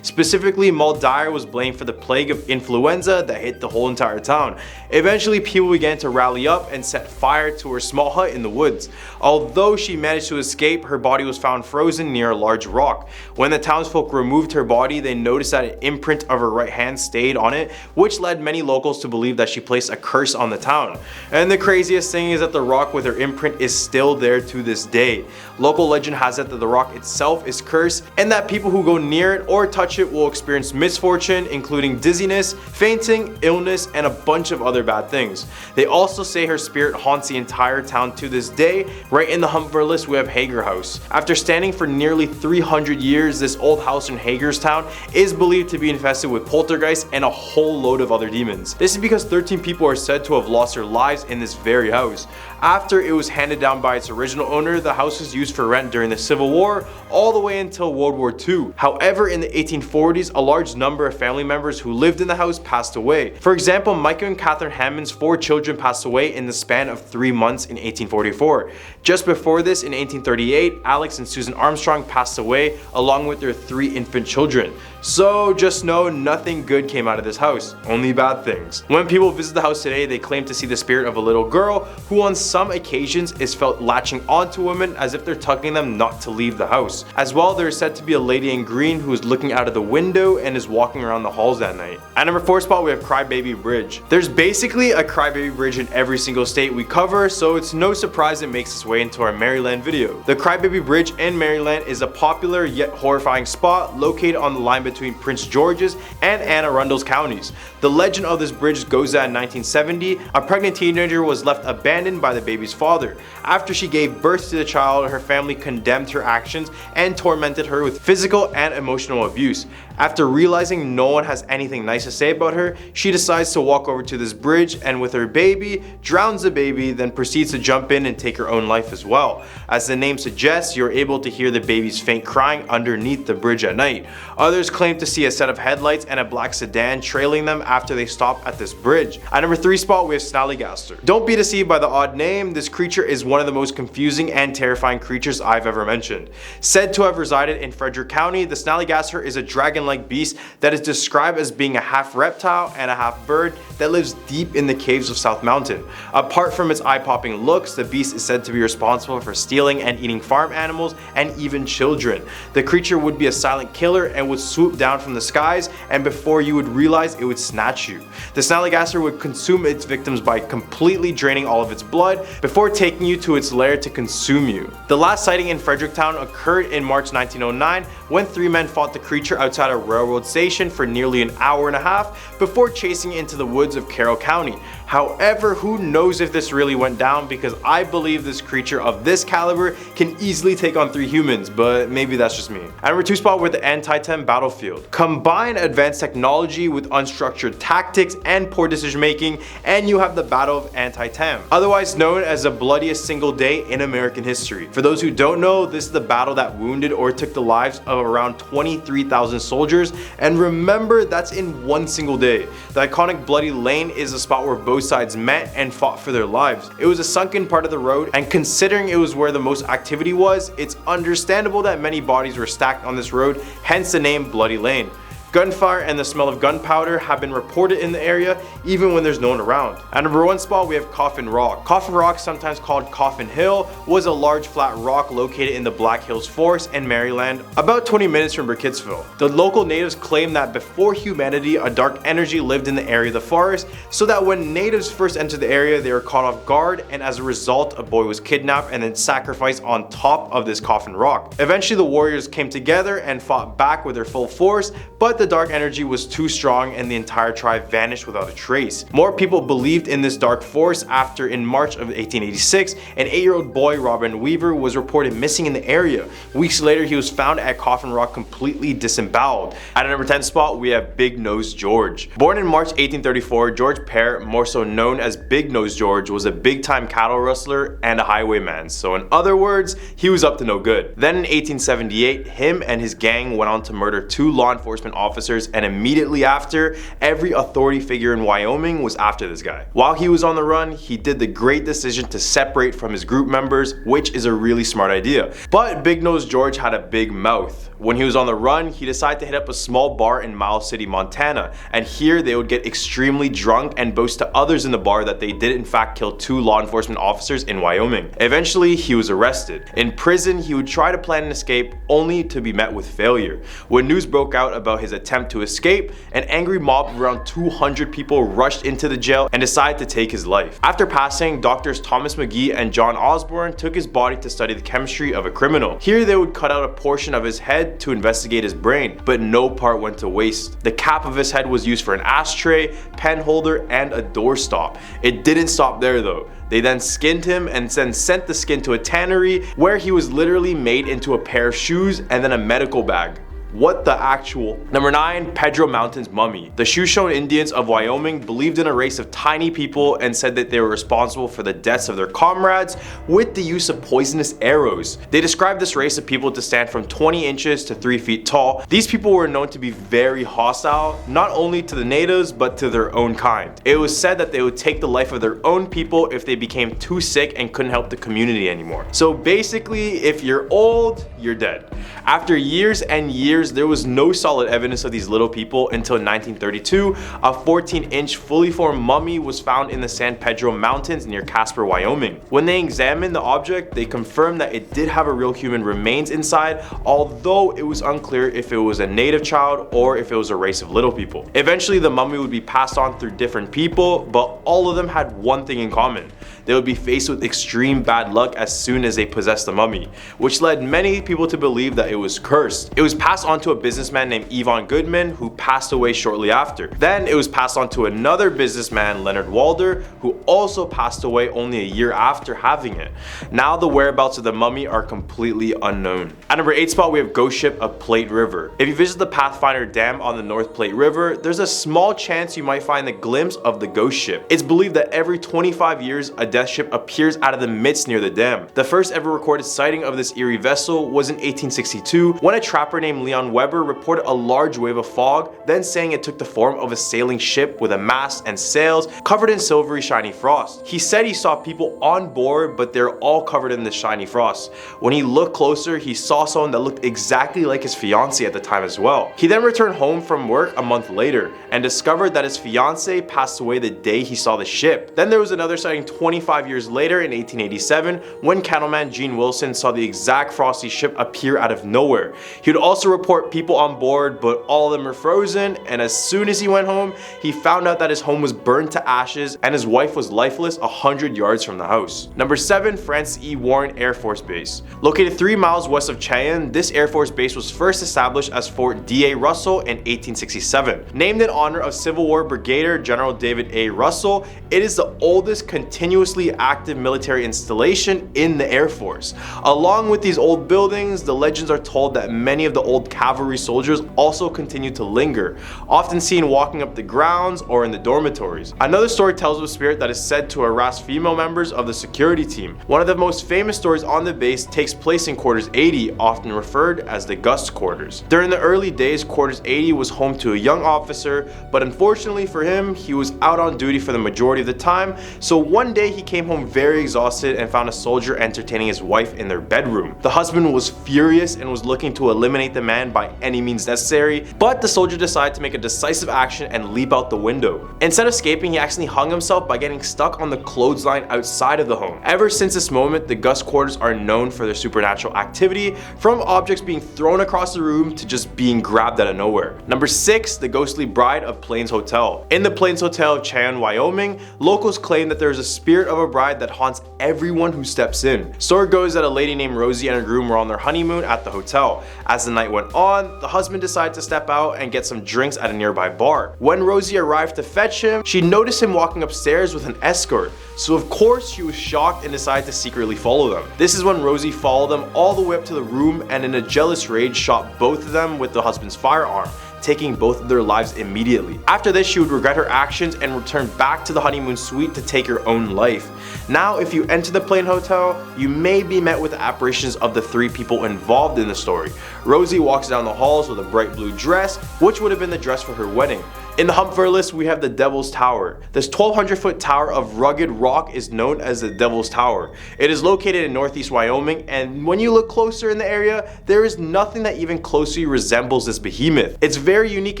Specifically, Maud Dyer was blamed for the plague of influenza that hit the whole entire town. Eventually, people began to rally up and set fire to her small hut in the woods. Although she managed to escape, her body was found frozen near a large rock. When the townsfolk removed her body, they noticed that an imprint of her right hand stayed on it, which led many locals to believe that she placed a curse on the town. And the craziest thing is that the rock with her imprint is still there to this day. Local legend has it that the rock itself is cursed, and that people who go near it or touch it will experience misfortune, including dizziness, fainting, illness, and a bunch of other bad things. They also say her spirit haunts the entire town to this day. Right in the hump of our list, we have Hager House. After standing for nearly 300 years, this old house in Hagerstown is believed to be infested with poltergeists and a whole load of other demons. This is because 13 people are said to have lost their lives in this very house. After it was handed down by its original owner, the house was used for rent during the Civil War all the way until World War II. However, in the 1840s, a large number of family members who lived in the house passed away. For example, Micah and Catherine Hammond's 4 children passed away in the span of 3 months in 1844. Just before this, in 1838, Alex and Susan Armstrong passed away along with their 3 infant children. So just know nothing good came out of this house, only bad things. When people visit the house today, they claim to see the spirit of a little girl who on some occasions is felt latching onto women as if they're tugging them not to leave the house. As well, there is said to be a lady in green who is looking out of the window and is walking around the halls that night. At number 4 spot, we have Crybaby Bridge. There's basically a Crybaby Bridge in every single state we cover, so it's no surprise it makes its way into our Maryland video. The Crybaby Bridge in Maryland is a popular yet horrifying spot located on the line between Prince George's and Anne Arundel's counties. The legend of this bridge goes that in 1970, a pregnant teenager was left abandoned by the baby's father. After she gave birth to the child, her family condemned her actions and tormented her with physical and emotional abuse. After realizing no one has anything nice to say about her, she decides to walk over to this bridge and with her baby, drowns the baby, then proceeds to jump in and take her own life as well. As the name suggests, you're able to hear the baby's faint crying underneath the bridge at night. Others claim to see a set of headlights and a black sedan trailing them after they stop at this bridge. At number 3 spot, we have Snallygaster. Don't be deceived by the odd name, this creature is one of the most confusing and terrifying creatures I've ever mentioned. Said to have resided in Frederick County, the Snallygaster is a dragon-like beast that is described as being a half reptile and a half bird that lives deep in the caves of South Mountain. Apart from its eye-popping looks, the beast is said to be responsible for stealing and eating farm animals and even children. The creature would be a silent killer and would swoop down from the skies, and before you would realize it would snatch you. The Snallygaster would consume its victims by completely draining all of its blood before taking you to its lair to consume you. The last sighting in Fredericktown occurred in March 1909 when 3 men fought the creature outside a railroad station for nearly an hour and a half before chasing it into the woods of Carroll County. However, who knows if this really went down, because I believe this creature of this caliber can easily take on 3 humans, but maybe that's just me. At number 2 spot, we're the Antietam Battlefield. Combine advanced technology with unstructured tactics and poor decision making, and you have the Battle of Antietam, otherwise known as the bloodiest single day in American history. For those who don't know, this is the battle that wounded or took the lives of around 23,000 soldiers, and remember, that's in one single day. The iconic Bloody Lane is a spot where both sides met and fought for their lives. It was a sunken part of the road, and considering it was where the most activity was, it's understandable that many bodies were stacked on this road, hence the name Bloody Lane. Gunfire and the smell of gunpowder have been reported in the area even when there's no one around. At number 1 spot, we have Coffin Rock. Coffin Rock, sometimes called Coffin Hill, was a large flat rock located in the Black Hills Forest in Maryland, about 20 minutes from Burkittsville. The local natives claim that before humanity, a dark energy lived in the area of the forest, so that when natives first entered the area, they were caught off guard, and as a result, a boy was kidnapped and then sacrificed on top of this Coffin Rock. Eventually, the warriors came together and fought back with their full force, but the dark energy was too strong and the entire tribe vanished without a trace. More people believed in this dark force after, in March of 1886, an 8-year-old boy, Robin Weaver, was reported missing in the area. Weeks later, he was found at Coffin Rock completely disemboweled. At a number 10 spot, we have Big Nose George. Born in March 1834, George Pear, more so known as Big Nose George, was a big-time cattle rustler and a highwayman. So in other words, he was up to no good. Then in 1878, him and his gang went on to murder 2 law enforcement officers, and immediately after, every authority figure in Wyoming was after this guy. While he was on the run, he did the great decision to separate from his group members, which is a really smart idea. But Big Nose George had a big mouth. When he was on the run, he decided to hit up a small bar in Miles City, Montana, and here they would get extremely drunk and boast to others in the bar that they did in fact kill 2 law enforcement officers in Wyoming. Eventually, he was arrested. In prison, he would try to plan an escape, only to be met with failure. When news broke out about his attempt to escape, an angry mob of around 200 people rushed into the jail and decided to take his life. After passing, doctors Thomas McGee and John Osborne took his body to study the chemistry of a criminal. Here they would cut out a portion of his head to investigate his brain, but no part went to waste. The cap of his head was used for an ashtray, pen holder, and a doorstop. It didn't stop there though. They then skinned him and then sent the skin to a tannery where he was literally made into a pair of shoes and then a medical bag. What the actual? Number 9, Pedro Mountain's mummy. The Shoshone Indians of Wyoming believed in a race of tiny people and said that they were responsible for the deaths of their comrades with the use of poisonous arrows. They described this race of people to stand from 20 inches to 3 feet tall. These people were known to be very hostile, not only to the natives but to their own kind. It was said that they would take the life of their own people if they became too sick and couldn't help the community anymore. So basically, if you're old, you're dead. After years and years, there was no solid evidence of these little people until 1932, a 14-inch fully formed mummy was found in the San Pedro Mountains near Casper, Wyoming. When they examined the object, they confirmed that it did have a real human remains inside, although it was unclear if it was a native child or if it was a race of little people. Eventually, the mummy would be passed on through different people, but all of them had one thing in common. They would be faced with extreme bad luck as soon as they possessed the mummy, which led many people to believe that it was cursed. It was passed on to a businessman named Yvonne Goodman, who passed away shortly after. Then it was passed on to another businessman, Leonard Walder, who also passed away only a year after having it. Now the whereabouts of the mummy are completely unknown. At number 8 spot, we have Ghost Ship of Plate River. If you visit the Pathfinder Dam on the North Plate River, there's a small chance you might find a glimpse of the ghost ship. It's believed that every 25 years, a death ship appears out of the midst near the dam. The first ever recorded sighting of this eerie vessel was in 1862 when a trapper named Leon Weber reported a large wave of fog, then saying it took the form of a sailing ship with a mast and sails covered in silvery shiny frost. He said he saw people on board, but they're all covered in this shiny frost. When he looked closer, he saw someone that looked exactly like his fiancée at the time as well. He then returned home from work a month later and discovered that his fiancée passed away the day he saw the ship. Then there was another sighting 25 years later in 1887 when cattleman Gene Wilson saw the exact frosty ship appear out of nowhere. He would also report people on board, but all of them were frozen, and as soon as he went home, he found out that his home was burned to ashes and his wife was lifeless 100 yards from the house. Number 7, Francis E. Warren Air Force Base. Located 3 miles west of Cheyenne, this Air Force Base was first established as Fort D.A. Russell in 1867. Named in honor of Civil War Brigadier General David A. Russell, it is the oldest continuously active military installation in the Air Force. Along with these old buildings, the legends are told that many of the old cavalry soldiers also continue to linger, often seen walking up the grounds or in the dormitories. Another story tells of a spirit that is said to harass female members of the security team. One of the most famous stories on the base takes place in Quarters 80, often referred as the Gus Quarters. During the early days, Quarters 80 was home to a young officer, but unfortunately for him, he was out on duty for the majority of the time, so one day he came home very exhausted and found a soldier entertaining his wife in their bedroom. The husband was furious and was looking to eliminate the man by any means necessary, but the soldier decided to make a decisive action and leap out the window. Instead of escaping, he accidentally hung himself by getting stuck on the clothesline outside of the home. Ever since this moment, the Gus Quarters are known for their supernatural activity, from objects being thrown across the room to just being grabbed out of nowhere. Number 6, the ghostly bride of Plains Hotel. In the Plains Hotel of Cheyenne, Wyoming, locals claim that there is a spirit of a bride that haunts everyone who steps in. Story goes that a lady named Rosie and her groom were on their honeymoon at the hotel. As the night went on, the husband decided to step out and get some drinks at a nearby bar. When Rosie arrived to fetch him, she noticed him walking upstairs with an escort. So of course she was shocked and decided to secretly follow them. This is when Rosie followed them all the way up to the room and in a jealous rage shot both of them with the husband's firearm, taking both of their lives immediately. After this, she would regret her actions and return back to the honeymoon suite to take her own life. Now, if you enter the Plain Hotel, you may be met with apparitions of the 3 people involved in the story. Rosie walks down the halls with a bright blue dress, which would have been the dress for her wedding. In the hump for our list, we have the Devil's Tower. This 1,200-foot tower of rugged rock is known as the Devil's Tower. It is located in northeast Wyoming, and when you look closer in the area, there is nothing that even closely resembles this behemoth. It's very unique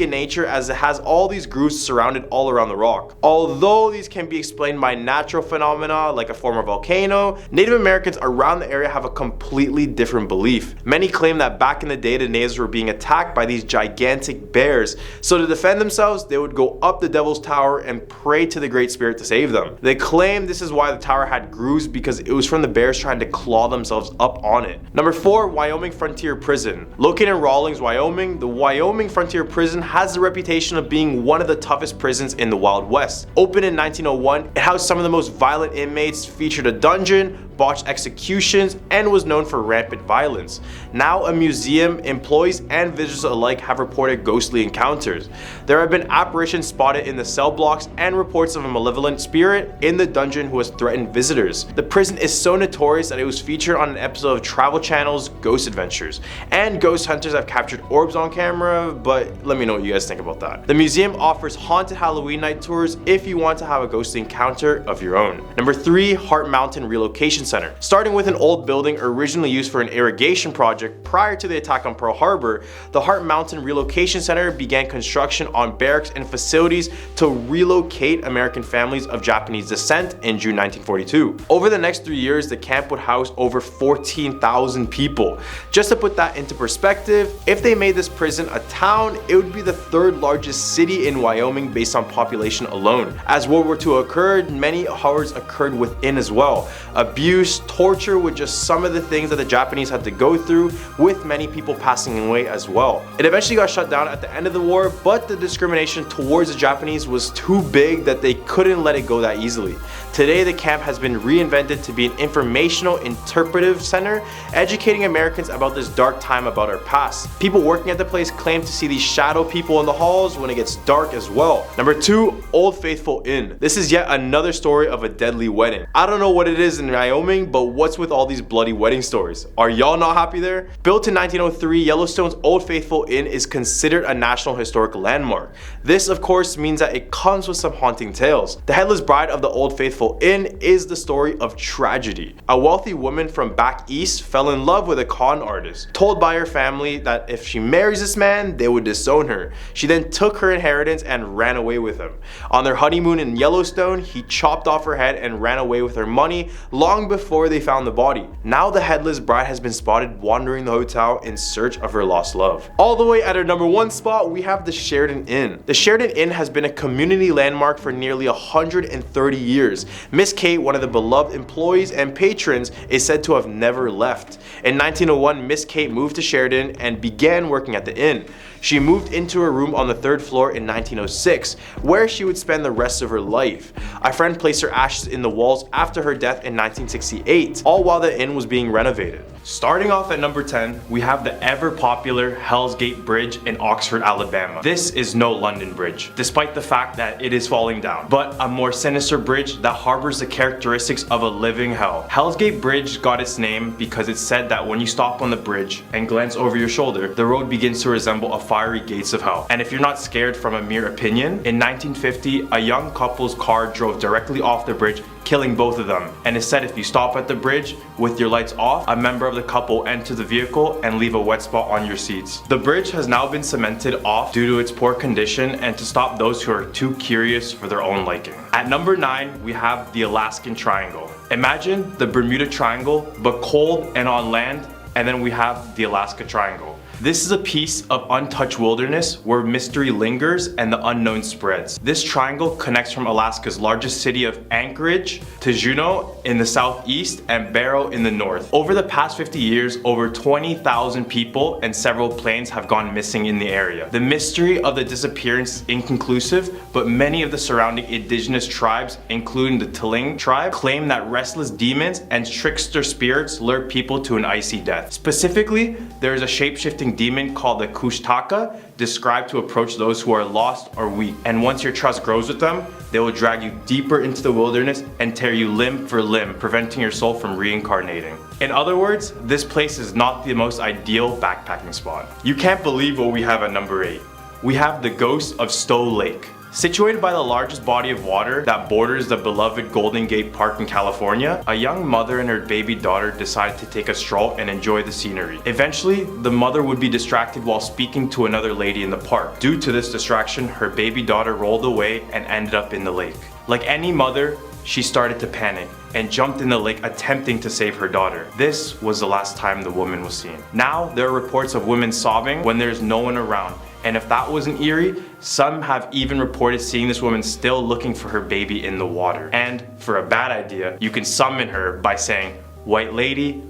in nature as it has all these grooves surrounded all around the rock. Although these can be explained by natural phenomena like a former volcano, Native Americans around the area have a completely different belief. Many claim that back in the day, the natives were being attacked by these gigantic bears, so to defend themselves, they would go up the Devil's Tower and pray to the Great Spirit to save them. They claim this is why the tower had grooves, because it was from the bears trying to claw themselves up on it. Number 4, Wyoming Frontier Prison. Located in Rawlins, Wyoming, the Wyoming Frontier Prison has the reputation of being one of the toughest prisons in the Wild West. Opened in 1901, it housed some of the most violent inmates, featured a dungeon, botched executions, and was known for rampant violence. Now a museum, employees and visitors alike have reported ghostly encounters. There have been apparitions spotted in the cell blocks and reports of a malevolent spirit in the dungeon who has threatened visitors. The prison is so notorious that it was featured on an episode of Travel Channel's Ghost Adventures, and ghost hunters have captured orbs on camera, but let me know what you guys think about that. The museum offers haunted Halloween night tours if you want to have a ghostly encounter of your own. Number 3, Heart Mountain Relocation Center. Starting with an old building originally used for an irrigation project prior to the attack on Pearl Harbor, the Heart Mountain Relocation Center began construction on barracks and facilities to relocate American families of Japanese descent in June 1942. Over the next 3 years, the camp would house over 14,000 people. Just to put that into perspective, if they made this prison a town, it would be the 3rd largest city in Wyoming based on population alone. As World War II occurred, many horrors occurred within as well. Abuse, torture were just some of the things that the Japanese had to go through, with many people passing away as well. It eventually got shut down at the end of the war, but the discrimination towards the Japanese was too big that they couldn't let it go that easily. Today, the camp has been reinvented to be an informational, interpretive center, educating Americans about this dark time about our past. People working at the place claim to see these shadow people in the halls when it gets dark as well. Number 2, Old Faithful Inn. This is yet another story of a deadly wedding. I don't know what it is in Wyoming, but what's with all these bloody wedding stories? Are y'all not happy there? Built in 1903, Yellowstone's Old Faithful Inn is considered a National Historic Landmark. This, of course, means that it comes with some haunting tales. The Headless Bride of the Old Faithful Inn is the story of tragedy. A wealthy woman from back east fell in love with a con artist, told by her family that if she marries this man, they would disown her. She then took her inheritance and ran away with him. On their honeymoon in Yellowstone, he chopped off her head and ran away with her money long before they found the body. Now the Headless Bride has been spotted wandering the hotel in search of her lost love. All the way at our number 1 spot, we have the Sheridan Inn. The Sheridan Inn has been a community landmark for nearly 130 years. Miss Kate, one of the beloved employees and patrons, is said to have never left. In 1901, Miss Kate moved to Sheridan and began working at the inn. She moved into a room on the 3rd floor in 1906, where she would spend the rest of her life. A friend placed her ashes in the walls after her death in 1968, all while the inn was being renovated. Starting off at number 10, we have the ever popular Hell's Gate Bridge in Oxford, Alabama. This is no London Bridge, despite the fact that it is falling down, but a more sinister bridge that harbors the characteristics of a living hell. Hell's Gate Bridge got its name because it's said that when you stop on the bridge and glance over your shoulder, the road begins to resemble a fiery gates of hell. And if you're not scared from a mere opinion, in 1950, a young couple's car drove directly off the bridge, killing both of them. And it said if you stop at the bridge with your lights off, a member of the couple enter the vehicle and leave a wet spot on your seats. The bridge has now been cemented off due to its poor condition and to stop those who are too curious for their own liking. At number 9, we have the Alaskan Triangle. Imagine the Bermuda Triangle, but cold and on land, and then we have the Alaska Triangle. This is a piece of untouched wilderness where mystery lingers and the unknown spreads. This triangle connects from Alaska's largest city of Anchorage to Juneau in the southeast and Barrow in the north. Over the past 50 years, over 20,000 people and several planes have gone missing in the area. The mystery of the disappearance is inconclusive, but many of the surrounding indigenous tribes, including the Tling tribe, claim that restless demons and trickster spirits lure people to an icy death. Specifically, there is a shape-shifting demon called the Kushtaka, described to approach those who are lost or weak. And once your trust grows with them, they will drag you deeper into the wilderness and tear you limb for limb, preventing your soul from reincarnating. In other words, this place is not the most ideal backpacking spot. You can't believe what we have at number 8. We have the ghost of Stowe Lake. Situated by the largest body of water that borders the beloved Golden Gate Park in California, a young mother and her baby daughter decided to take a stroll and enjoy the scenery. Eventually, the mother would be distracted while speaking to another lady in the park. Due to this distraction, her baby daughter rolled away and ended up in the lake. Like any mother, she started to panic and jumped in the lake attempting to save her daughter. This was the last time the woman was seen. Now, there are reports of women sobbing when there's no one around. And if that wasn't eerie, some have even reported seeing this woman still looking for her baby in the water. And for a bad idea, you can summon her by saying, white lady,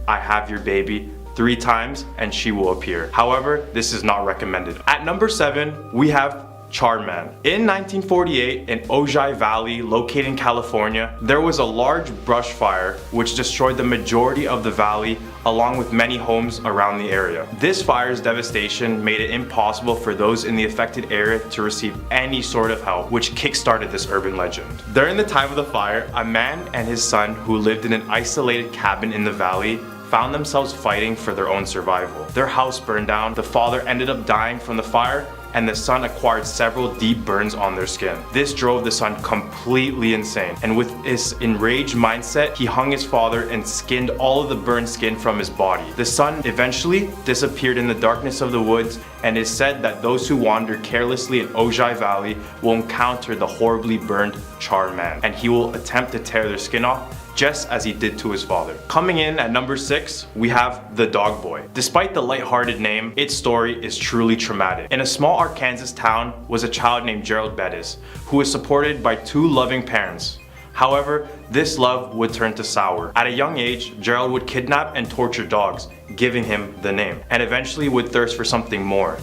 I have your baby," 3 times and she will appear. However, this is not recommended. At number 7, we have Charman. In 1948, in Ojai Valley, located in California, there was a large brush fire which destroyed the majority of the valley along with many homes around the area. This fire's devastation made it impossible for those in the affected area to receive any sort of help, which kick-started this urban legend. During the time of the fire, a man and his son who lived in an isolated cabin in the valley found themselves fighting for their own survival. Their house burned down, the father ended up dying from the fire, and the son acquired several deep burns on their skin. This drove the son completely insane, and with his enraged mindset, he hung his father and skinned all of the burned skin from his body. The son eventually disappeared in the darkness of the woods, and it is said that those who wander carelessly in Ojai Valley will encounter the horribly burned charred man, and he will attempt to tear their skin off, just as he did to his father. Coming in at number 6, we have the Dog Boy. Despite the lighthearted name, its story is truly traumatic. In a small Arkansas town was a child named Gerald Bettis, who was supported by 2 loving parents. However, this love would turn to sour. At a young age, Gerald would kidnap and torture dogs, giving him the name, and eventually would thirst for something more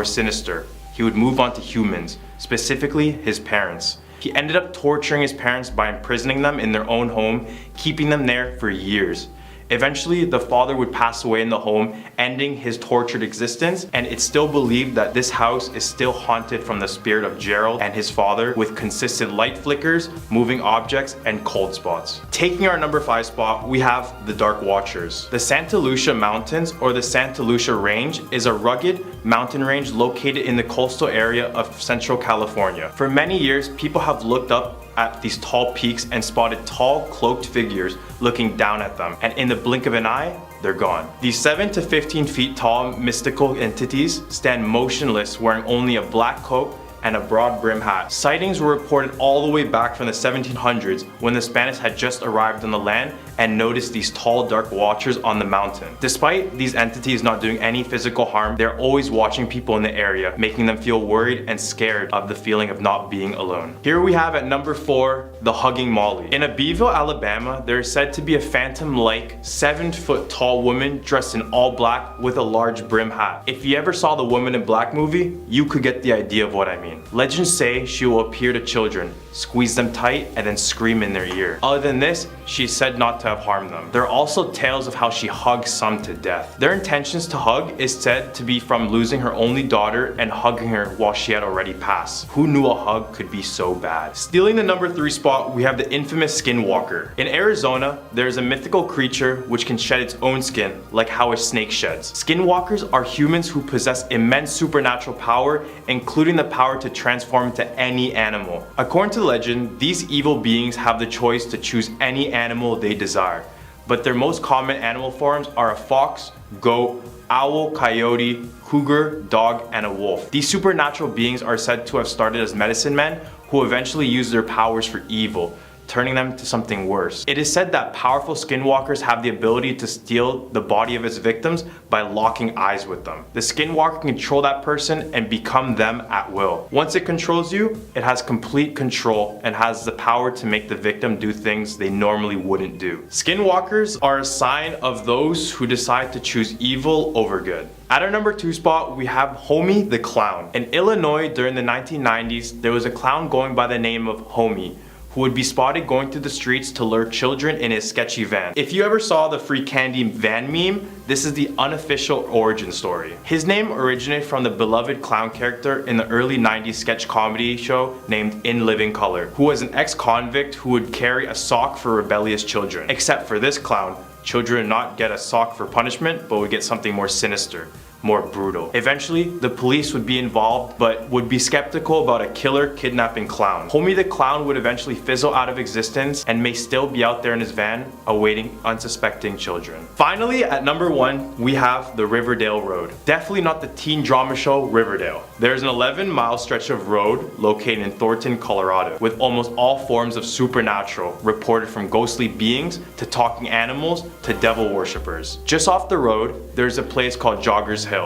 sinister. He would move on to humans, specifically his parents. He ended up torturing his parents by imprisoning them in their own home, keeping them there for years. Eventually, the father would pass away in the home, ending his tortured existence, and it's still believed that this house is still haunted from the spirit of Gerald and his father, with consistent light flickers, moving objects, and cold spots. Taking our number 5 spot, we have the Dark Watchers. The Santa Lucia Mountains, or the Santa Lucia Range, is a rugged mountain range located in the coastal area of Central California. For many years, people have looked up at these tall peaks and spotted tall, cloaked figures looking down at them, and in the blink of an eye, they're gone. These 7 to 15 feet tall mystical entities stand motionless, wearing only a black coat and a broad brim hat. Sightings were reported all the way back from the 1700s, when the Spanish had just arrived on the land and noticed these tall dark watchers on the mountain. Despite these entities not doing any physical harm, they're always watching people in the area, making them feel worried and scared of the feeling of not being alone. Here we have at number 4, the Hugging Molly. In Abbeville, Alabama, there is said to be a phantom-like 7-foot tall woman dressed in all black with a large brim hat. If you ever saw the Woman in Black movie, you could get the idea of what I mean. Legends say she will appear to children, squeeze them tight, and then scream in their ear. Other than this, she is said not to have harmed them. There are also tales of how she hugs some to death. Their intentions to hug is said to be from losing her only daughter and hugging her while she had already passed. Who knew a hug could be so bad? Stealing the number 3 spot, we have the infamous Skinwalker. In Arizona, there is a mythical creature which can shed its own skin, like how a snake sheds. Skinwalkers are humans who possess immense supernatural power, including the power to transform into any animal. According to the legend, these evil beings have the choice to choose any animal they desire, but their most common animal forms are a fox, goat, owl, coyote, cougar, dog, and a wolf. These supernatural beings are said to have started as medicine men who eventually used their powers for evil, turning them to something worse. It is said that powerful skinwalkers have the ability to steal the body of its victims by locking eyes with them. The skinwalker can control that person and become them at will. Once it controls you, it has complete control and has the power to make the victim do things they normally wouldn't do. Skinwalkers are a sign of those who decide to choose evil over good. At our number 2 spot, we have Homie the Clown. In Illinois during the 1990s, there was a clown going by the name of Homie, who would be spotted going through the streets to lure children in his sketchy van. If you ever saw the free candy van meme, this is the unofficial origin story. His name originated from the beloved clown character in the early 90s sketch comedy show named In Living Color, who was an ex-convict who would carry a sock for rebellious children. Except for this clown, children would not get a sock for punishment, but would get something more sinister, more brutal. Eventually, the police would be involved, but would be skeptical about a killer kidnapping clown. Homie the Clown would eventually fizzle out of existence and may still be out there in his van, awaiting unsuspecting children. Finally, at number 1, we have the Riverdale Road. Definitely not the teen drama show Riverdale. There's an 11-mile stretch of road located in Thornton, Colorado, with almost all forms of supernatural reported, from ghostly beings to talking animals to devil worshippers. Just off the road, there's a place called Joggers Hill,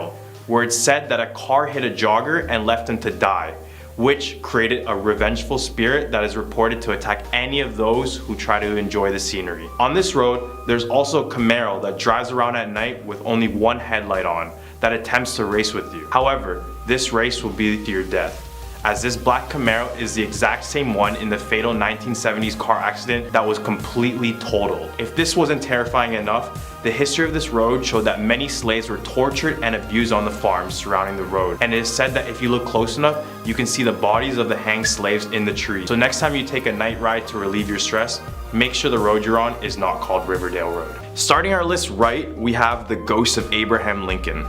where it's said that a car hit a jogger and left him to die, which created a revengeful spirit that is reported to attack any of those who try to enjoy the scenery. On this road, there's also a Camaro that drives around at night with only one headlight on that attempts to race with you. However, this race will be to your death, as this black Camaro is the exact same one in the fatal 1970s car accident that was completely totaled. If this wasn't terrifying enough, the history of this road showed that many slaves were tortured and abused on the farms surrounding the road. And it is said that if you look close enough, you can see the bodies of the hanged slaves in the tree. So next time you take a night ride to relieve your stress, make sure the road you're on is not called Riverdale Road. Starting our list right, we have the ghost of Abraham Lincoln.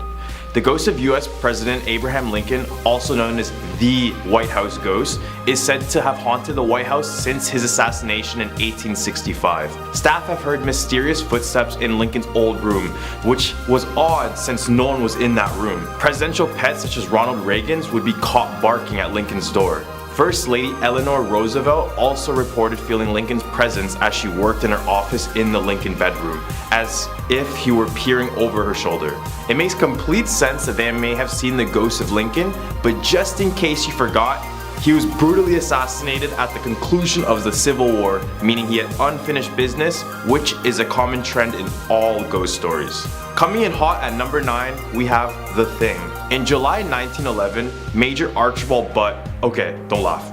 The ghost of US President Abraham Lincoln, also known as the White House ghost, is said to have haunted the White House since his assassination in 1865. Staff have heard mysterious footsteps in Lincoln's old room, which was odd since no one was in that room. Presidential pets such as Ronald Reagan's would be caught barking at Lincoln's door. First Lady Eleanor Roosevelt also reported feeling Lincoln's presence as she worked in her office in the Lincoln bedroom, as if he were peering over her shoulder. It makes complete sense that they may have seen the ghost of Lincoln, but just in case you forgot, he was brutally assassinated at the conclusion of the Civil War, meaning he had unfinished business, which is a common trend in all ghost stories. Coming in hot at number 9, we have The Thing. In July 1911, Major Archibald Butt, okay, don't laugh,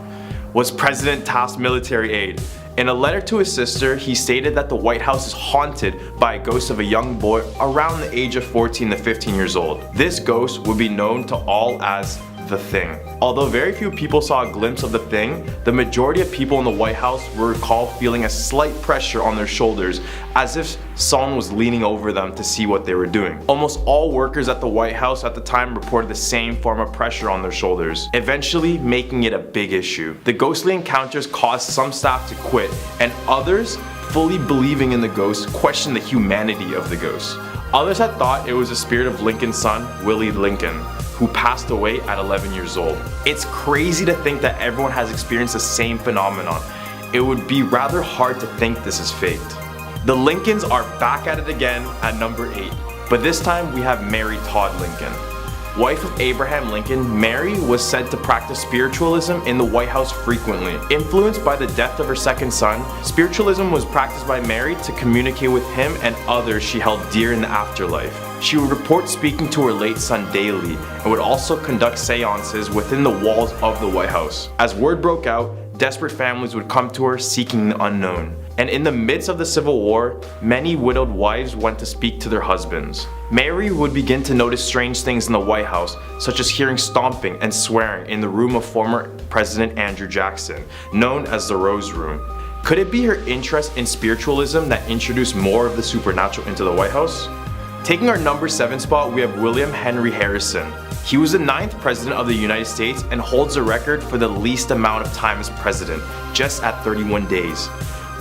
was President Taft's military aide. In a letter to his sister, he stated that the White House is haunted by a ghost of a young boy around the age of 14 to 15 years old. This ghost would be known to all as The Thing. Although very few people saw a glimpse of The Thing, the majority of people in the White House were recalled feeling a slight pressure on their shoulders, as if someone was leaning over them to see what they were doing. Almost all workers at the White House at the time reported the same form of pressure on their shoulders, eventually making it a big issue. The ghostly encounters caused some staff to quit, and others, fully believing in the ghost, questioned the humanity of the ghost. Others had thought it was the spirit of Lincoln's son, Willie Lincoln, who passed away at 11 years old. It's crazy to think that everyone has experienced the same phenomenon. It would be rather hard to think this is faked. The Lincolns are back at it again at number 8, but this time we have Mary Todd Lincoln. Wife of Abraham Lincoln, Mary was said to practice spiritualism in the White House frequently. Influenced by the death of her second son, spiritualism was practiced by Mary to communicate with him and others she held dear in the afterlife. She would report speaking to her late son daily and would also conduct seances within the walls of the White House. As word broke out, desperate families would come to her seeking the unknown. And in the midst of the Civil War, many widowed wives went to speak to their husbands. Mary would begin to notice strange things in the White House, such as hearing stomping and swearing in the room of former President Andrew Jackson, known as the Rose Room. Could it be her interest in spiritualism that introduced more of the supernatural into the White House? Taking our number 7 spot, we have William Henry Harrison. He was the 9th president of the United States and holds the record for the least amount of time as president, just at 31 days.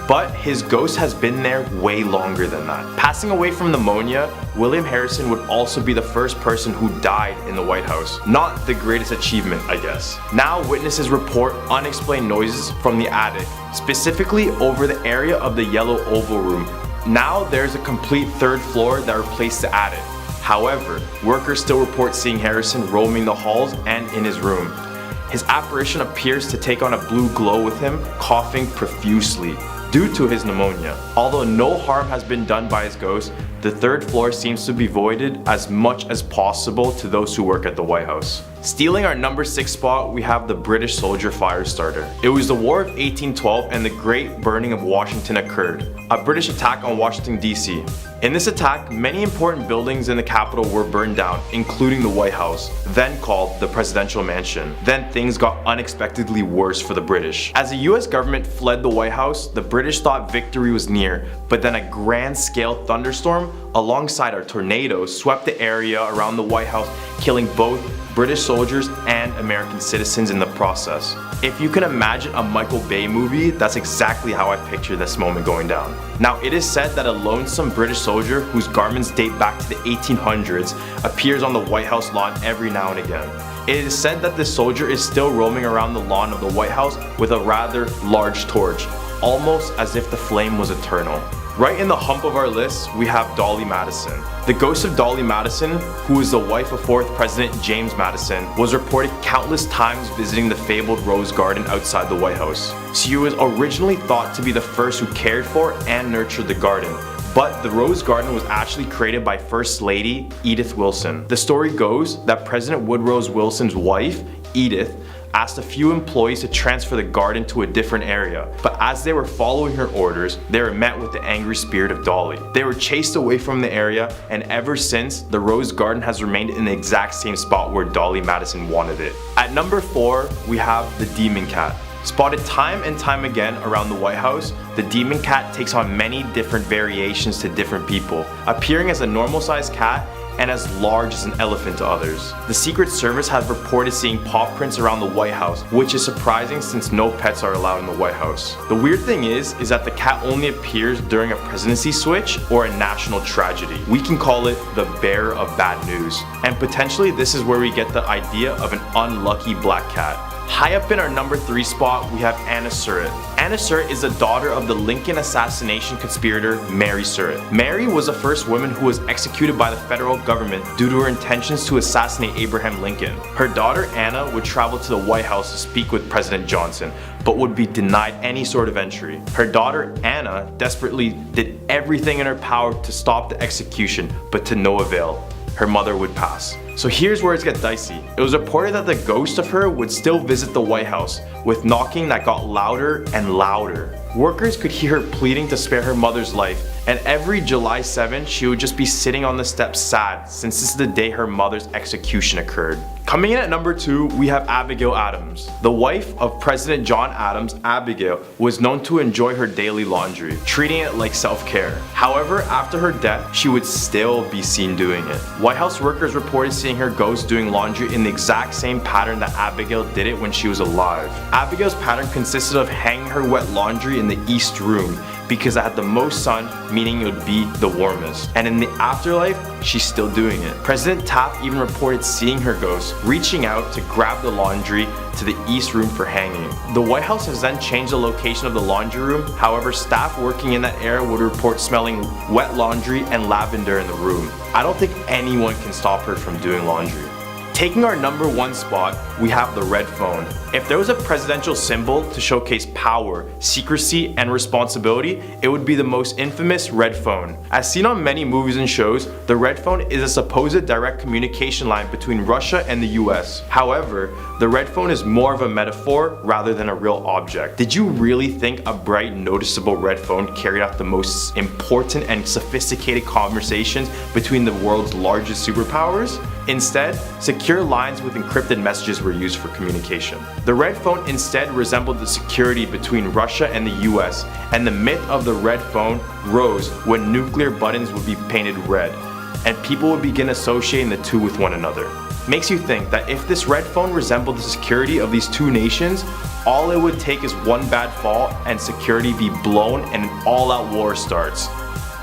But his ghost has been there way longer than that. Passing away from pneumonia, William Harrison would also be the first person who died in the White House. Not the greatest achievement, I guess. Now witnesses report unexplained noises from the attic, specifically over the area of the yellow oval room. Now there's a complete 3rd floor that replaced the attic. However, workers still report seeing Harrison roaming the halls and in his room. His apparition appears to take on a blue glow with him, coughing profusely due to his pneumonia. Although no harm has been done by his ghost, the 3rd floor seems to be voided as much as possible to those who work at the White House. Stealing our number 6 spot, we have the British soldier fire starter. It was the War of 1812 and the Great Burning of Washington occurred, a British attack on Washington, D.C. In this attack, many important buildings in the capital were burned down, including the White House, then called the Presidential Mansion. Then things got unexpectedly worse for the British. As the US government fled the White House, the British thought victory was near, but then a grand-scale thunderstorm alongside a tornado swept the area around the White House, killing both British soldiers and American citizens in the process. If you can imagine a Michael Bay movie, that's exactly how I picture this moment going down. Now, it is said that a lonesome British soldier whose garments date back to the 1800s appears on the White House lawn every now and again. It is said that this soldier is still roaming around the lawn of the White House with a rather large torch, almost as if the flame was eternal. Right in the hump of our list, we have Dolly Madison. The ghost of Dolly Madison, who was the wife of 4th President James Madison, was reported countless times visiting the fabled Rose Garden outside the White House. She was originally thought to be the first who cared for and nurtured the garden, but the Rose Garden was actually created by First Lady Edith Wilson. The story goes that President Woodrow Wilson's wife, Edith, asked a few employees to transfer the garden to a different area, but as they were following her orders, they were met with the angry spirit of Dolly. They were chased away from the area, and ever since, the rose garden has remained in the exact same spot where Dolly Madison wanted it. At number 4, we have the demon cat. Spotted time and time again around the White House, the demon cat takes on many different variations to different people, appearing as a normal sized cat and as large as an elephant to others. The Secret Service has reported seeing paw prints around the White House, which is surprising since no pets are allowed in the White House. The weird thing is that the cat only appears during a presidency switch or a national tragedy. We can call it the bearer of bad news, and potentially this is where we get the idea of an unlucky black cat. High up in our number 3 spot, we have Anna Surratt. Anna Surratt is the daughter of the Lincoln assassination conspirator Mary Surratt. Mary was the first woman who was executed by the federal government due to her intentions to assassinate Abraham Lincoln. Her daughter Anna would travel to the White House to speak with President Johnson, but would be denied any sort of entry. Her daughter Anna desperately did everything in her power to stop the execution, but to no avail. Her mother would pass. So here's where it gets dicey. It was reported that the ghost of her would still visit the White House, with knocking that got louder and louder. Workers could hear her pleading to spare her mother's life, and every July 7th, she would just be sitting on the steps sad, since this is the day her mother's execution occurred. Coming in at number 2, we have Abigail Adams. The wife of President John Adams, Abigail, was known to enjoy her daily laundry, treating it like self-care. However, after her death, she would still be seen doing it. White House workers reported seeing her ghost doing laundry in the exact same pattern that Abigail did it when she was alive. Abigail's pattern consisted of hanging her wet laundry in the East Room, because it had the most sun, meaning it would be the warmest. And in the afterlife, she's still doing it. President Taft even reported seeing her ghost, reaching out to grab the laundry to the East Room for hanging. The White House has then changed the location of the laundry room. However, staff working in that area would report smelling wet laundry and lavender in the room. I don't think anyone can stop her from doing laundry. Taking our number 1 spot, we have the red phone. If there was a presidential symbol to showcase power, secrecy, and responsibility, it would be the most infamous red phone. As seen on many movies and shows, the red phone is a supposed direct communication line between Russia and the US. However, the red phone is more of a metaphor rather than a real object. Did you really think a bright, noticeable red phone carried out the most important and sophisticated conversations between the world's largest superpowers? Instead, secure lines with encrypted messages were used for communication. The red phone instead resembled the security between Russia and the US, and the myth of the red phone rose when nuclear buttons would be painted red, and people would begin associating the two with one another. Makes you think that if this red phone resembled the security of these two nations, all it would take is one bad fall and security be blown and an all-out war starts.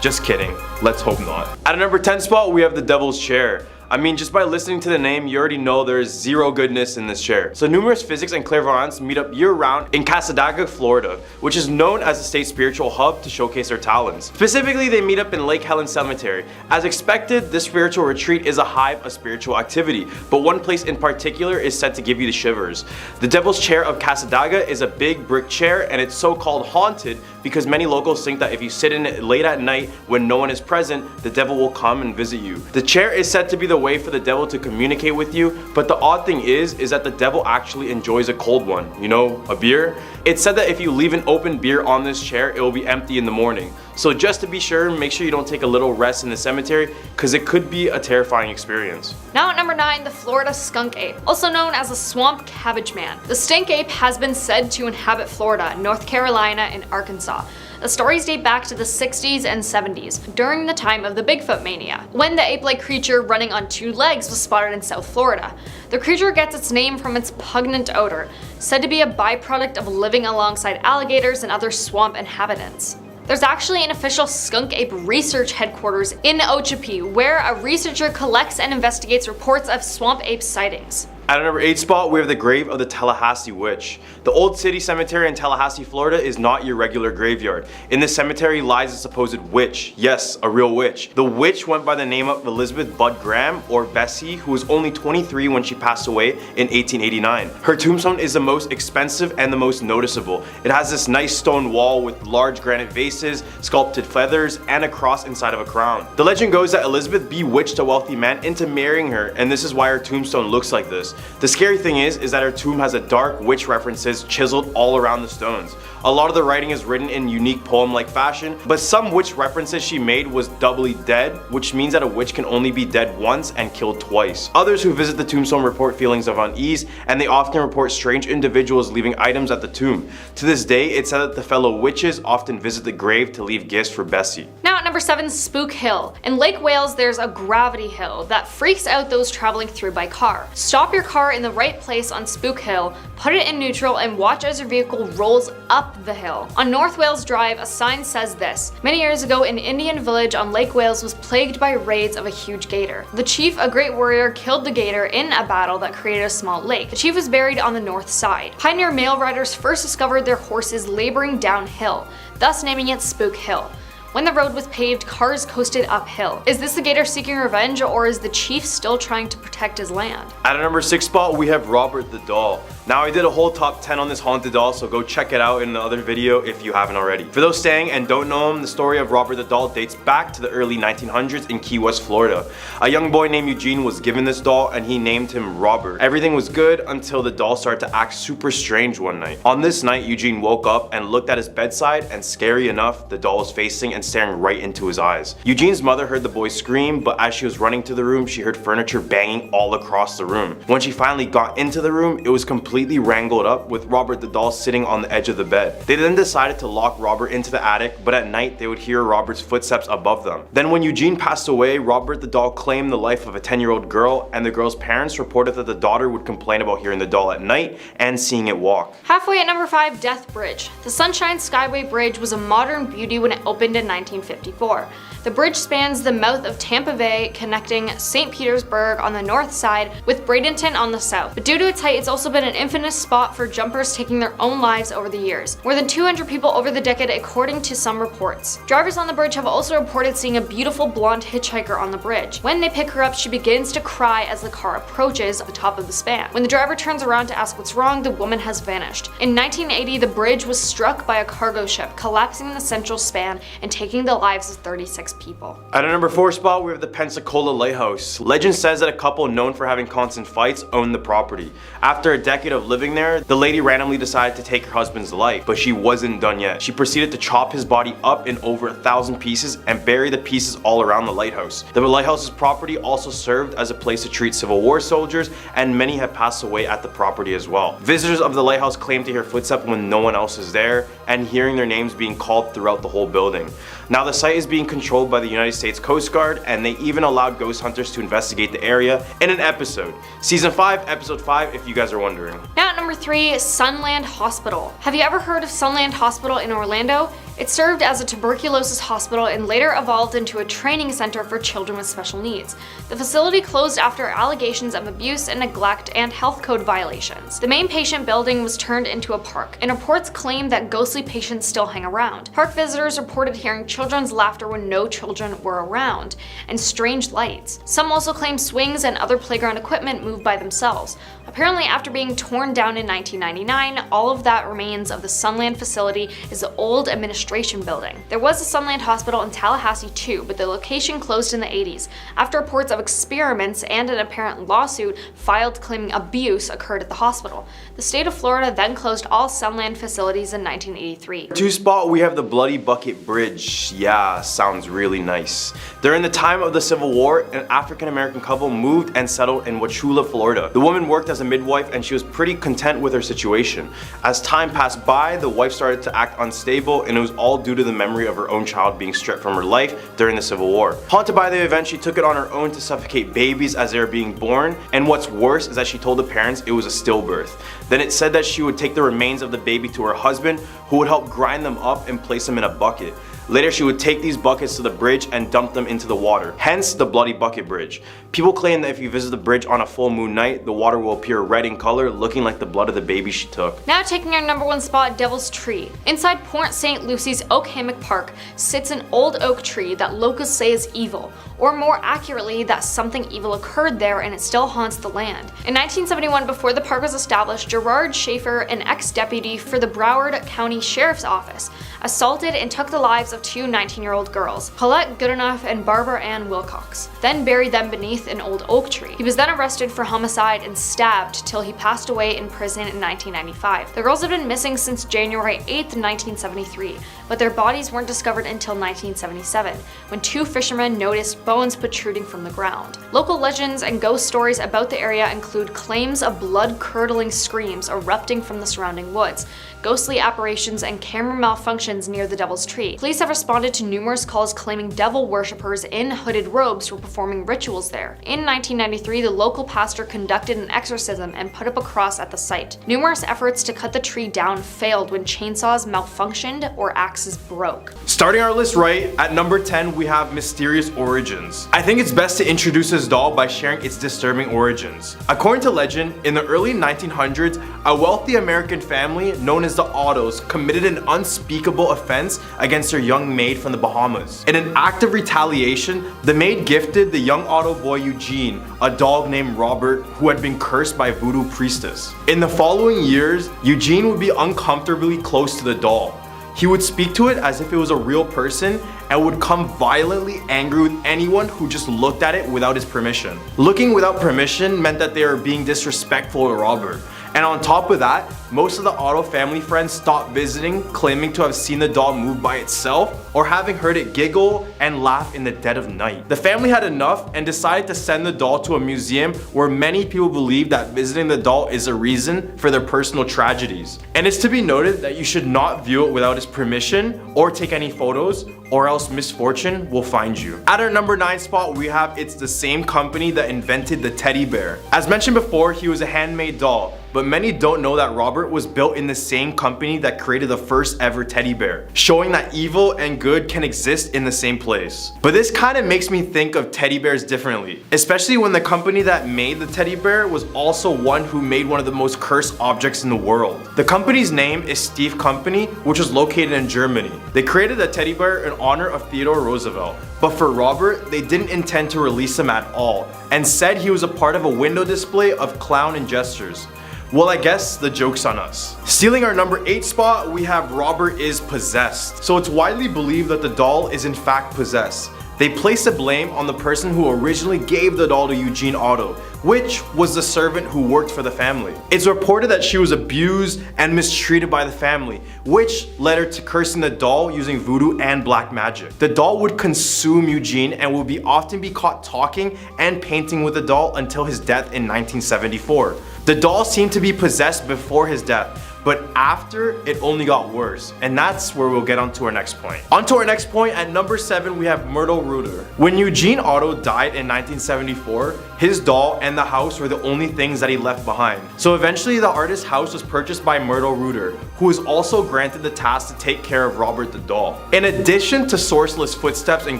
Just kidding, let's hope not. At a number 10 spot, we have the Devil's Chair. I mean, just by listening to the name, you already know there is zero goodness in this chair. So numerous physics and clairvoyants meet up year-round in Cassadaga, Florida, which is known as the state's spiritual hub to showcase their talents. Specifically, they meet up in Lake Helen Cemetery. As expected, this spiritual retreat is a hive of spiritual activity, but one place in particular is said to give you the shivers. The Devil's Chair of Cassadaga is a big brick chair, and it's so-called haunted because many locals think that if you sit in it late at night when no one is present, the devil will come and visit you. The chair is said to be the way for the devil to communicate with you, but the odd thing is that the devil actually enjoys a cold one, you know, a beer. It's said that if you leave an open beer on this chair, it will be empty in the morning. So just to be sure, make sure you don't take a little rest in the cemetery, because it could be a terrifying experience. Now at number 9, the Florida skunk ape, also known as the swamp cabbage man. The stink ape has been said to inhabit Florida, North Carolina, and Arkansas. The stories date back to the 60s and 70s, during the time of the Bigfoot mania, when the ape-like creature running on 2 legs was spotted in South Florida. The creature gets its name from its pungent odor, said to be a byproduct of living alongside alligators and other swamp inhabitants. There's actually an official skunk ape research headquarters in Okeechobee, where a researcher collects and investigates reports of swamp ape sightings. At number 8 spot, we have the grave of the Tallahassee Witch. The Old City Cemetery in Tallahassee, Florida is not your regular graveyard. In this cemetery lies a supposed witch. Yes, a real witch. The witch went by the name of Elizabeth Budd Graham, or Bessie, who was only 23 when she passed away in 1889. Her tombstone is the most expensive and the most noticeable. It has this nice stone wall with large granite vases, sculpted feathers, and a cross inside of a crown. The legend goes that Elizabeth bewitched a wealthy man into marrying her, and this is why her tombstone looks like this. The scary thing is that her tomb has a dark witch references chiseled all around the stones. A lot of the writing is written in unique poem-like fashion, but some witch references she made was doubly dead, which means that a witch can only be dead once and killed twice. Others who visit the tombstone report feelings of unease, and they often report strange individuals leaving items at the tomb. To this day, it's said that the fellow witches often visit the grave to leave gifts for Bessie. Now at number 7, Spook Hill. In Lake Wales, there's a gravity hill that freaks out those traveling through by car. Stop your car in the right place on Spook Hill, put it in neutral, and watch as your vehicle rolls up the hill. On North Wales Drive, a sign says this: many years ago, an Indian village on Lake Wales was plagued by raids of a huge gator. The chief, a great warrior, killed the gator in a battle that created a small lake. The chief was buried on the north side. Pioneer mail riders first discovered their horses laboring downhill, thus naming it Spook Hill. When the road was paved, cars coasted uphill. Is this the gator seeking revenge, or is the chief still trying to protect his land? At a number 6 spot, we have Robert the Doll. Now, I did a whole top 10 on this haunted doll, so go check it out in the other video if you haven't already. For those staying and don't know him, the story of Robert the Doll dates back to the early 1900s in Key West, Florida. A young boy named Eugene was given this doll and he named him Robert. Everything was good until the doll started to act super strange one night. On this night, Eugene woke up and looked at his bedside, and scary enough, the doll was facing and staring right into his eyes. Eugene's mother heard the boy scream, but as she was running to the room, she heard furniture banging all across the room. When she finally got into the room, it was completely wrangled up with Robert the Doll sitting on the edge of the bed. They then decided to lock Robert into the attic, but at night they would hear Robert's footsteps above them. Then when Eugene passed away, Robert the Doll claimed the life of a 10-year-old girl, and the girl's parents reported that the daughter would complain about hearing the doll at night and seeing it walk. Halfway at number 5, Death Bridge. The Sunshine Skyway Bridge was a modern beauty when it opened in 1954. The bridge spans the mouth of Tampa Bay, connecting St. Petersburg on the north side with Bradenton on the south. But due to its height, it's also been an infamous spot for jumpers taking their own lives over the years. More than 200 people over the decade, according to some reports. Drivers on the bridge have also reported seeing a beautiful blonde hitchhiker on the bridge. When they pick her up, she begins to cry as the car approaches the top of the span. When the driver turns around to ask what's wrong, the woman has vanished. In 1980, the bridge was struck by a cargo ship, collapsing the central span and taking the lives of 36 people. At a number 4 spot, we have the Pensacola Lighthouse. Legend says that a couple known for having constant fights owned the property. After a decade of living there, the lady randomly decided to take her husband's life, but she wasn't done yet. She proceeded to chop his body up in over 1,000 pieces and bury the pieces all around the lighthouse. The lighthouse's property also served as a place to treat Civil War soldiers, and many have passed away at the property as well. Visitors of the lighthouse claim to hear footsteps when no one else is there, and hearing their names being called throughout the whole building. Now the site is being controlled by the United States Coast Guard, and they even allowed ghost hunters to investigate the area in an episode. Season 5, episode 5, if you guys are wondering. Now at number 3, Sunland Hospital. Have you ever heard of Sunland Hospital in Orlando? It served as a tuberculosis hospital and later evolved into a training center for children with special needs. The facility closed after allegations of abuse and neglect and health code violations. The main patient building was turned into a park, and reports claim that ghostly patients still hang around. Park visitors reported hearing children's laughter when no children were around, and strange lights. Some also claim swings and other playground equipment moved by themselves. Apparently, after being torn down in 1999, all of that remains of the Sunland facility is the old administration building. There was a Sunland Hospital in Tallahassee too, but the location closed in the 80s after reports of experiments and an apparent lawsuit filed claiming abuse occurred at the hospital. The state of Florida then closed all Sunland facilities in 1983. 2 spot, we have the Bloody Bucket Bridge. Yeah, sounds really nice. During the time of the Civil War, an African-American couple moved and settled in Wauchula, Florida. The woman worked as a midwife and she was pretty content with her situation. As time passed by, the wife started to act unstable, and it was all due to the memory of her own child being stripped from her life during the Civil War. Haunted by the event, she took it on her own to suffocate babies as they were being born, and what's worse is that she told the parents it was a stillbirth. Then it said that she would take the remains of the baby to her husband, who would help grind them up and place them in a bucket. Later, she would take these buckets to the bridge and dump them into the water, hence the Bloody Bucket Bridge. People claim that if you visit the bridge on a full moon night, the water will appear red in color, looking like the blood of the baby she took. Now taking our number 1 spot, Devil's Tree. Inside Port St. Lucy's Oak Hammock Park sits an old oak tree that locals say is evil, or more accurately, that something evil occurred there and it still haunts the land. In 1971, before the park was established, Gerard Schaefer, an ex-deputy for the Broward County Sheriff's Office, assaulted and took the lives of two 19-year-old girls, Paulette Goodenough and Barbara Ann Wilcox, then buried them beneath an old oak tree. He was then arrested for homicide and stabbed till he passed away in prison in 1995. The girls had been missing since January 8th, 1973, but their bodies weren't discovered until 1977, when two fishermen noticed bones protruding from the ground. Local legends and ghost stories about the area include claims of blood-curdling screams erupting from the surrounding woods, ghostly apparitions, and camera malfunctions near the Devil's Tree. Police have responded to numerous calls claiming devil worshippers in hooded robes were performing rituals there. In 1993, the local pastor conducted an exorcism and put up a cross at the site. Numerous efforts to cut the tree down failed when chainsaws malfunctioned or axes broke. Starting our list right, at number 10 we have mysterious origins. I think it's best to introduce this doll by sharing its disturbing origins. According to legend, in the early 1900s, a wealthy American family known as the Ottos committed an unspeakable offense against their young maid from the Bahamas. In an act of retaliation, the maid gifted the young Otto boy Eugene a dog named Robert who had been cursed by a voodoo priestess. In the following years, Eugene would be uncomfortably close to the doll. He would speak to it as if it was a real person and would come violently angry with anyone who just looked at it without his permission. Looking without permission meant that they were being disrespectful to Robert. And on top of that, most of the Otto family friends stopped visiting, claiming to have seen the doll move by itself or having heard it giggle and laugh in the dead of night. The family had enough and decided to send the doll to a museum where many people believe that visiting the doll is a reason for their personal tragedies. And it's to be noted that you should not view it without his permission or take any photos, or else misfortune will find you. At our number 9 spot, we have It's the Same Company that invented the teddy bear. As mentioned before, he was a handmade doll, but many don't know that Robert was built in the same company that created the first ever teddy bear, showing that evil and good can exist in the same place. But this kind of makes me think of teddy bears differently, especially when the company that made the teddy bear was also one who made one of the most cursed objects in the world. The company's name is Steve Company, which was located in Germany. They created the teddy bear in honor of Theodore Roosevelt, but for Robert, they didn't intend to release him at all, and said he was a part of a window display of clown and gestures. Well, I guess the joke's on us. Stealing our number 8 spot, we have Robert is possessed. So it's widely believed that the doll is in fact possessed. They place the blame on the person who originally gave the doll to Eugene Otto, which was the servant who worked for the family. It's reported that she was abused and mistreated by the family, which led her to cursing the doll using voodoo and black magic. The doll would consume Eugene and would often be caught talking and painting with the doll until his death in 1974. The doll seemed to be possessed before his death, but after, it only got worse. And that's where we'll get onto our next point. Onto our next point, at number 7, we have Myrtle Reuter. When Eugene Otto died in 1974, his doll and the house were the only things that he left behind. So eventually the artist's house was purchased by Myrtle Reuter, who was also granted the task to take care of Robert the doll. In addition to sourceless footsteps and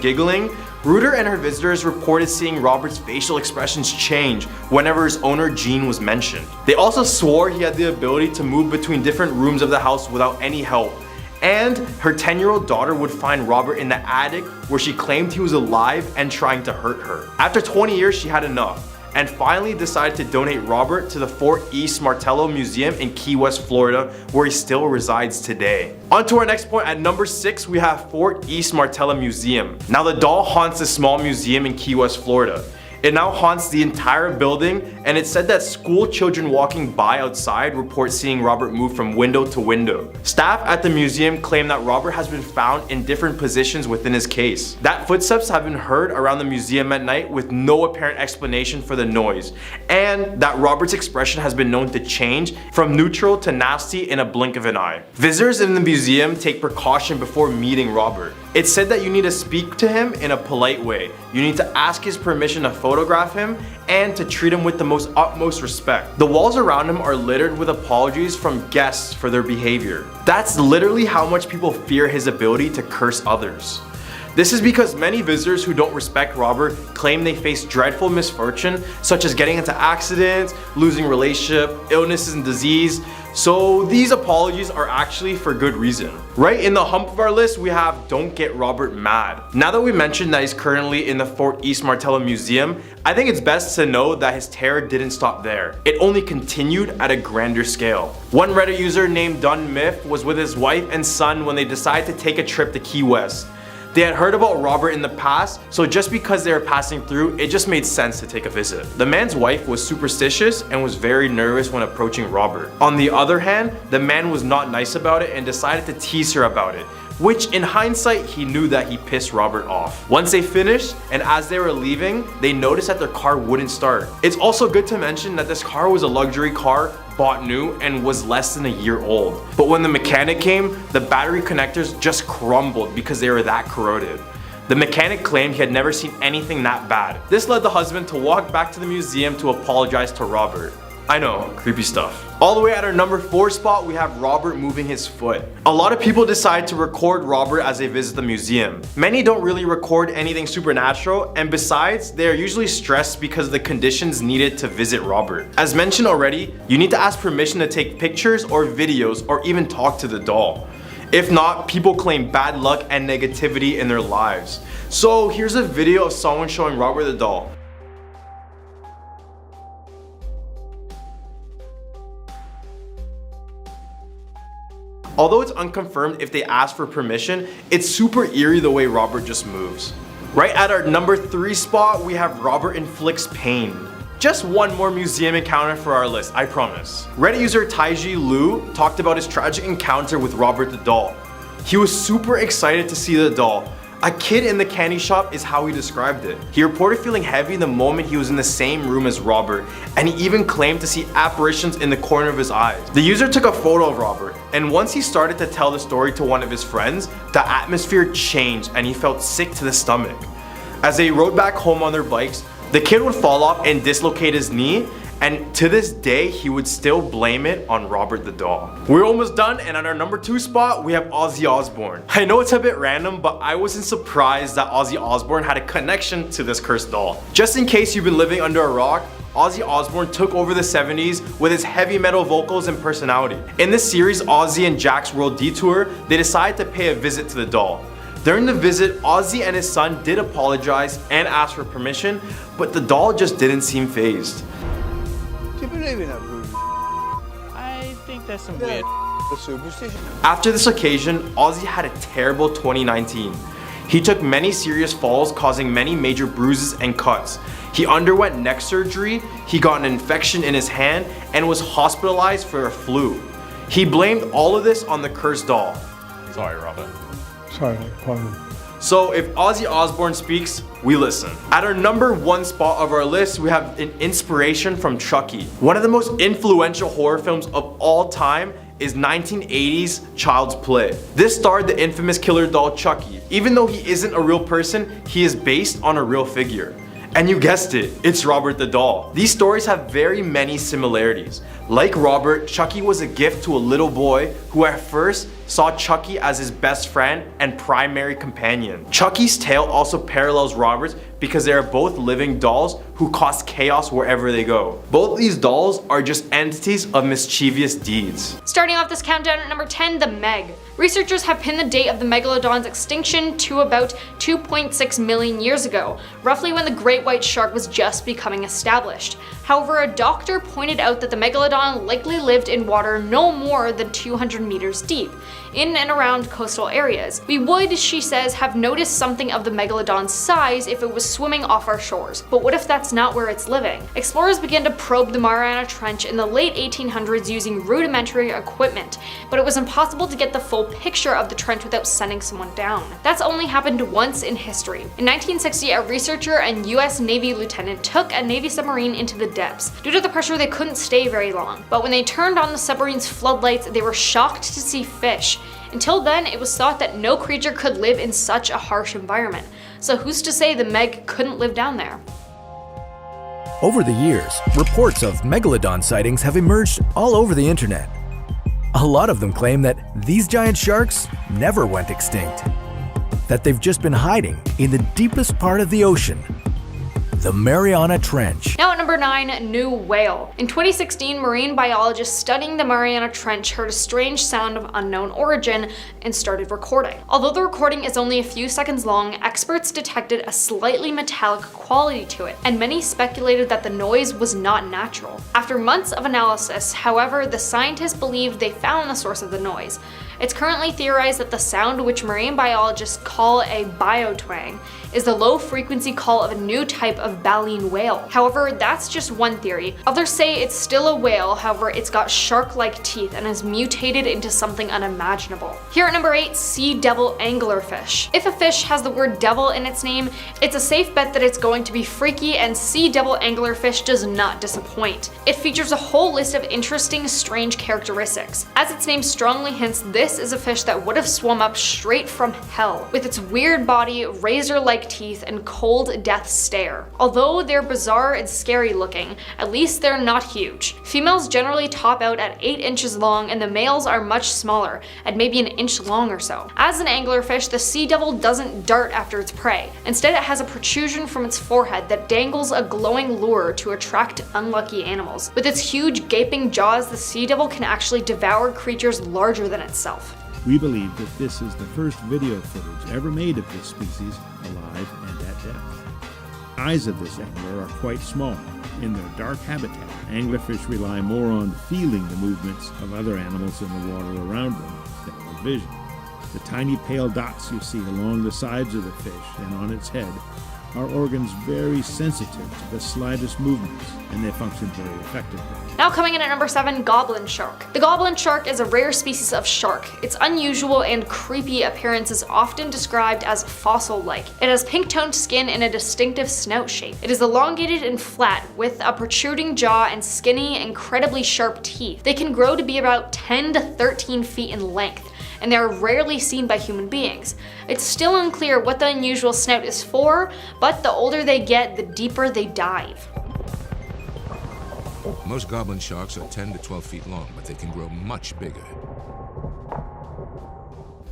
giggling, Reuter and her visitors reported seeing Robert's facial expressions change whenever his owner Gene was mentioned. They also swore he had the ability to move between different rooms of the house without any help. And her 10-year-old daughter would find Robert in the attic where she claimed he was alive and trying to hurt her. After 20 years, she had enough and finally decided to donate Robert to the Fort East Martello Museum in Key West, Florida, where he still resides today. On to our next point, at number 6, we have Fort East Martello Museum. Now the doll haunts a small museum in Key West, Florida. It now haunts the entire building, and it's said that school children walking by outside report seeing Robert move from window to window. Staff at the museum claim that Robert has been found in different positions within his case. That footsteps have been heard around the museum at night with no apparent explanation for the noise, and that Robert's expression has been known to change from neutral to nasty in a blink of an eye. Visitors in the museum take precaution before meeting Robert. It's said that you need to speak to him in a polite way. You need to ask his permission to photograph him and to treat him with the most utmost respect. The walls around him are littered with apologies from guests for their behavior. That's literally how much people fear his ability to curse others. This is because many visitors who don't respect Robert claim they face dreadful misfortune, such as getting into accidents, losing relationship, illnesses and disease. So these apologies are actually for good reason. Right in the hump of our list, we have Don't Get Robert Mad. Now that we mentioned that he's currently in the Fort East Martello Museum, I think it's best to know that his terror didn't stop there. It only continued at a grander scale. One Reddit user named Dun Myth was with his wife and son when they decided to take a trip to Key West. They had heard about Robert in the past, so just because they were passing through, it just made sense to take a visit. The man's wife was superstitious and was very nervous when approaching Robert. On the other hand, the man was not nice about it and decided to tease her about it, which in hindsight, he knew that he pissed Robert off. Once they finished, and as they were leaving, they noticed that their car wouldn't start. It's also good to mention that this car was a luxury car, bought new, and was less than a year old. But when the mechanic came, the battery connectors just crumbled because they were that corroded. The mechanic claimed he had never seen anything that bad. This led the husband to walk back to the museum to apologize to Robert. I know, creepy stuff. All the way at our number 4 spot, we have Robert moving his foot. A lot of people decide to record Robert as they visit the museum. Many don't really record anything supernatural, and besides, they are usually stressed because of the conditions needed to visit Robert. As mentioned already, you need to ask permission to take pictures or videos or even talk to the doll. If not, people claim bad luck and negativity in their lives. So here's a video of someone showing Robert the doll. Although it's unconfirmed if they ask for permission, it's super eerie the way Robert just moves. Right at our number 3 spot, we have Robert inflicts pain. Just one more museum encounter for our list, I promise. Reddit user Taiji Lu talked about his tragic encounter with Robert the doll. He was super excited to see the doll. A kid in the candy shop is how he described it. He reported feeling heavy the moment he was in the same room as Robert, and he even claimed to see apparitions in the corner of his eyes. The user took a photo of Robert, and once he started to tell the story to one of his friends, the atmosphere changed and he felt sick to the stomach. As they rode back home on their bikes, the kid would fall off and dislocate his knee, and to this day, he would still blame it on Robert the doll. We're almost done, and at our number 2 spot, we have Ozzy Osbourne. I know it's a bit random, but I wasn't surprised that Ozzy Osbourne had a connection to this cursed doll. Just in case you've been living under a rock, Ozzy Osbourne took over the 70s with his heavy metal vocals and personality. In this series, Ozzy and Jack's World Detour, they decided to pay a visit to the doll. During the visit, Ozzy and his son did apologize and ask for permission, but the doll just didn't seem fazed. Do you believe in that voodoo? I think that's some weird superstition. After this occasion, Ozzy had a terrible 2019. He took many serious falls, causing many major bruises and cuts. He underwent neck surgery, he got an infection in his hand, and was hospitalized for a flu. He blamed all of this on the cursed doll. Sorry, Robert. Sorry, pardon. So if Ozzy Osbourne speaks, we listen. At our number 1 spot of our list, we have an inspiration from Chucky. One of the most influential horror films of all time is 1980's Child's Play. This starred the infamous killer doll Chucky. Even though he isn't a real person, he is based on a real figure. And you guessed it, it's Robert the doll. These stories have very many similarities. Like Robert, Chucky was a gift to a little boy who at first saw Chucky as his best friend and primary companion. Chucky's tale also parallels Robert's because they are both living dolls who cause chaos wherever they go. Both these dolls are just entities of mischievous deeds. Starting off this countdown at number 10, the Meg. Researchers have pinned the date of the megalodon's extinction to about 2.6 million years ago, roughly when the great white shark was just becoming established. However, a doctor pointed out that the megalodon likely lived in water no more than 200 meters deep, in and around coastal areas. We would, she says, have noticed something of the megalodon's size if it was swimming off our shores, but what if that's not where it's living? Explorers began to probe the Mariana Trench in the late 1800s using rudimentary equipment, but it was impossible to get the full picture of the trench without sending someone down. That's only happened once in history. In 1960, a researcher and US Navy lieutenant took a Navy submarine into the depths. Due to the pressure, they couldn't stay very long, but when they turned on the submarine's floodlights, they were shocked to see fish. Until then, it was thought that no creature could live in such a harsh environment. So who's to say the Meg couldn't live down there? Over the years, reports of megalodon sightings have emerged all over the internet. A lot of them claim that these giant sharks never went extinct. that they've just been hiding in the deepest part of the ocean, the Mariana Trench. Now at number 9, new whale. In 2016, marine biologists studying the Mariana Trench heard a strange sound of unknown origin and started recording. Although the recording is only a few seconds long, experts detected a slightly metallic quality to it, and many speculated that the noise was not natural. After months of analysis, however, the scientists believed they found the source of the noise. It's currently theorized that the sound, which marine biologists call a biotwang, is the low-frequency call of a new type of baleen whale. However, that's just one theory. Others say it's still a whale, however, it's got shark-like teeth and has mutated into something unimaginable. Here at number 8, sea devil anglerfish. If a fish has the word devil in its name, it's a safe bet that it's going to be freaky, and sea devil anglerfish does not disappoint. It features a whole list of interesting, strange characteristics. As its name strongly hints, this is a fish that would have swum up straight from hell, with its weird body, razor-like teeth, and cold death stare. Although they're bizarre and scary looking, at least they're not huge. Females generally top out at 8 inches long, and the males are much smaller, at maybe an inch long or so. As an anglerfish, the sea devil doesn't dart after its prey. Instead, it has a protrusion from its forehead that dangles a glowing lure to attract unlucky animals. With its huge gaping jaws, the sea devil can actually devour creatures larger than itself. We believe that this is the first video footage ever made of this species, alive and at depth. Eyes of this angler are quite small. In their dark habitat, anglerfish rely more on feeling the movements of other animals in the water around them than on vision. The tiny pale dots you see along the sides of the fish and on its head are organs very sensitive to the slightest movements, and they function very effectively. Now coming in at number 7, goblin shark. The goblin shark is a rare species of shark. Its unusual and creepy appearance is often described as fossil-like. It has pink-toned skin and a distinctive snout shape. It is elongated and flat, with a protruding jaw and skinny, incredibly sharp teeth. They can grow to be about 10 to 13 feet in length, and they are rarely seen by human beings. It's still unclear what the unusual snout is for, but the older they get, the deeper they dive. Most goblin sharks are 10 to 12 feet long, but they can grow much bigger.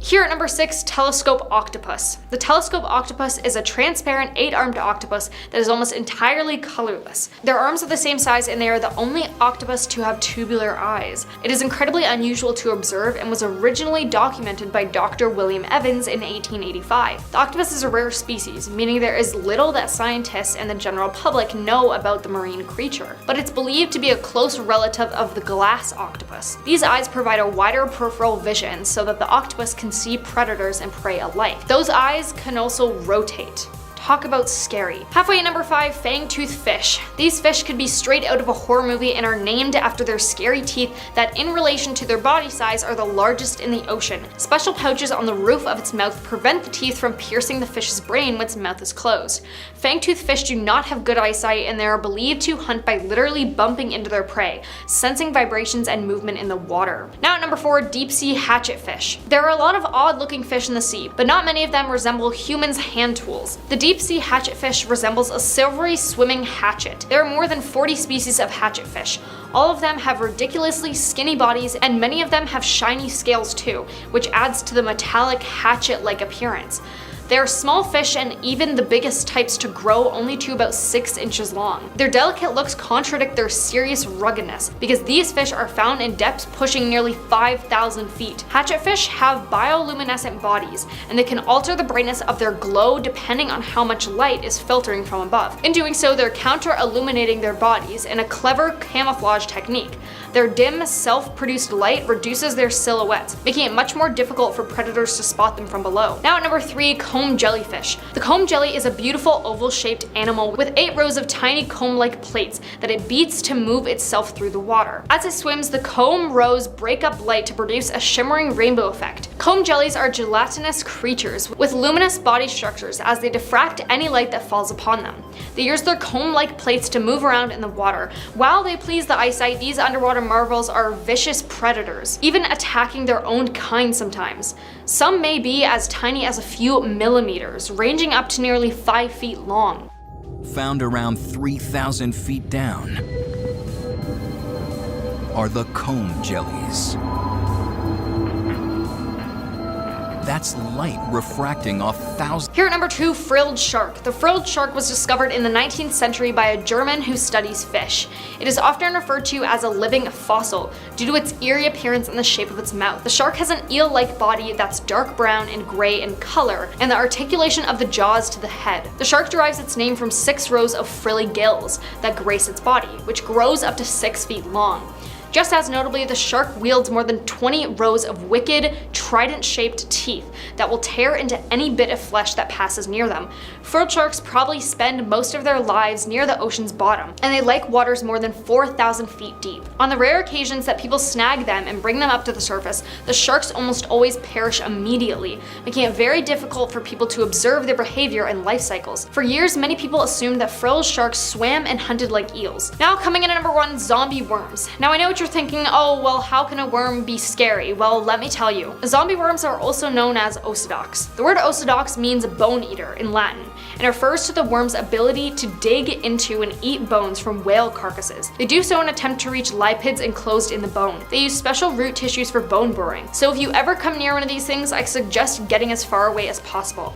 Here at number 6, telescope octopus. The telescope octopus is a transparent 8-armed octopus that is almost entirely colorless. Their arms are the same size, and they are the only octopus to have tubular eyes. It is incredibly unusual to observe and was originally documented by Dr. William Evans in 1885. The octopus is a rare species, meaning there is little that scientists and the general public know about the marine creature, but it's believed to be a close relative of the glass octopus. These eyes provide a wider peripheral vision so that the octopus can see predators and prey alike. Those eyes can also rotate. Talk about scary. Halfway at number 5, fang-toothed fish. These fish could be straight out of a horror movie and are named after their scary teeth that, in relation to their body size, are the largest in the ocean. Special pouches on the roof of its mouth prevent the teeth from piercing the fish's brain when its mouth is closed. Fang-toothed fish do not have good eyesight, and they are believed to hunt by literally bumping into their prey, sensing vibrations and movement in the water. Now at number 4, deep-sea hatchetfish. There are a lot of odd-looking fish in the sea, but not many of them resemble humans' hand tools. The deep-sea hatchetfish resembles a silvery swimming hatchet. There are more than 40 species of hatchetfish. All of them have ridiculously skinny bodies, and many of them have shiny scales too, which adds to the metallic hatchet-like appearance. They are small fish, and even the biggest types to grow only to about 6 inches long. Their delicate looks contradict their serious ruggedness, because these fish are found in depths pushing nearly 5,000 feet. Hatchetfish have bioluminescent bodies, and they can alter the brightness of their glow depending on how much light is filtering from above. In doing so, they're counter-illuminating their bodies in a clever camouflage technique. Their dim, self-produced light reduces their silhouettes, making it much more difficult for predators to spot them from below. Now at number 3, comb jellyfish. The comb jelly is a beautiful oval-shaped animal with 8 rows of tiny comb-like plates that it beats to move itself through the water. As it swims, the comb rows break up light to produce a shimmering rainbow effect. Comb jellies are gelatinous creatures with luminous body structures as they diffract any light that falls upon them. They use their comb-like plates to move around in the water. While they please the eyesight, these underwater marvels are vicious predators, even attacking their own kind sometimes. Some may be as tiny as a few millimeters, ranging up to nearly 5 feet long. Found around 3,000 feet down are the comb jellies. That's light refracting off thousands. Here at number 2, frilled shark. The frilled shark was discovered in the 19th century by a German who studies fish. It is often referred to as a living fossil due to its eerie appearance and the shape of its mouth. The shark has an eel-like body that's dark brown and gray in color, and the articulation of the jaws to the head. The shark derives its name from 6 rows of frilly gills that grace its body, which grows up to 6 feet long. Just as notably, the shark wields more than 20 rows of wicked, trident-shaped teeth that will tear into any bit of flesh that passes near them. Frilled sharks probably spend most of their lives near the ocean's bottom, and they like waters more than 4,000 feet deep. On the rare occasions that people snag them and bring them up to the surface, the sharks almost always perish immediately, making it very difficult for people to observe their behavior and life cycles. For years, many people assumed that frilled sharks swam and hunted like eels. Now coming in at number 1, zombie worms. Now I know what you're thinking, oh well, how can a worm be scary? Well, let me tell you. Zombie worms are also known as ocedox. The word ocedox means bone eater in Latin and refers to the worm's ability to dig into and eat bones from whale carcasses. They do so in an attempt to reach lipids enclosed in the bone. They use special root tissues for bone burrowing. So if you ever come near one of these things, I suggest getting as far away as possible.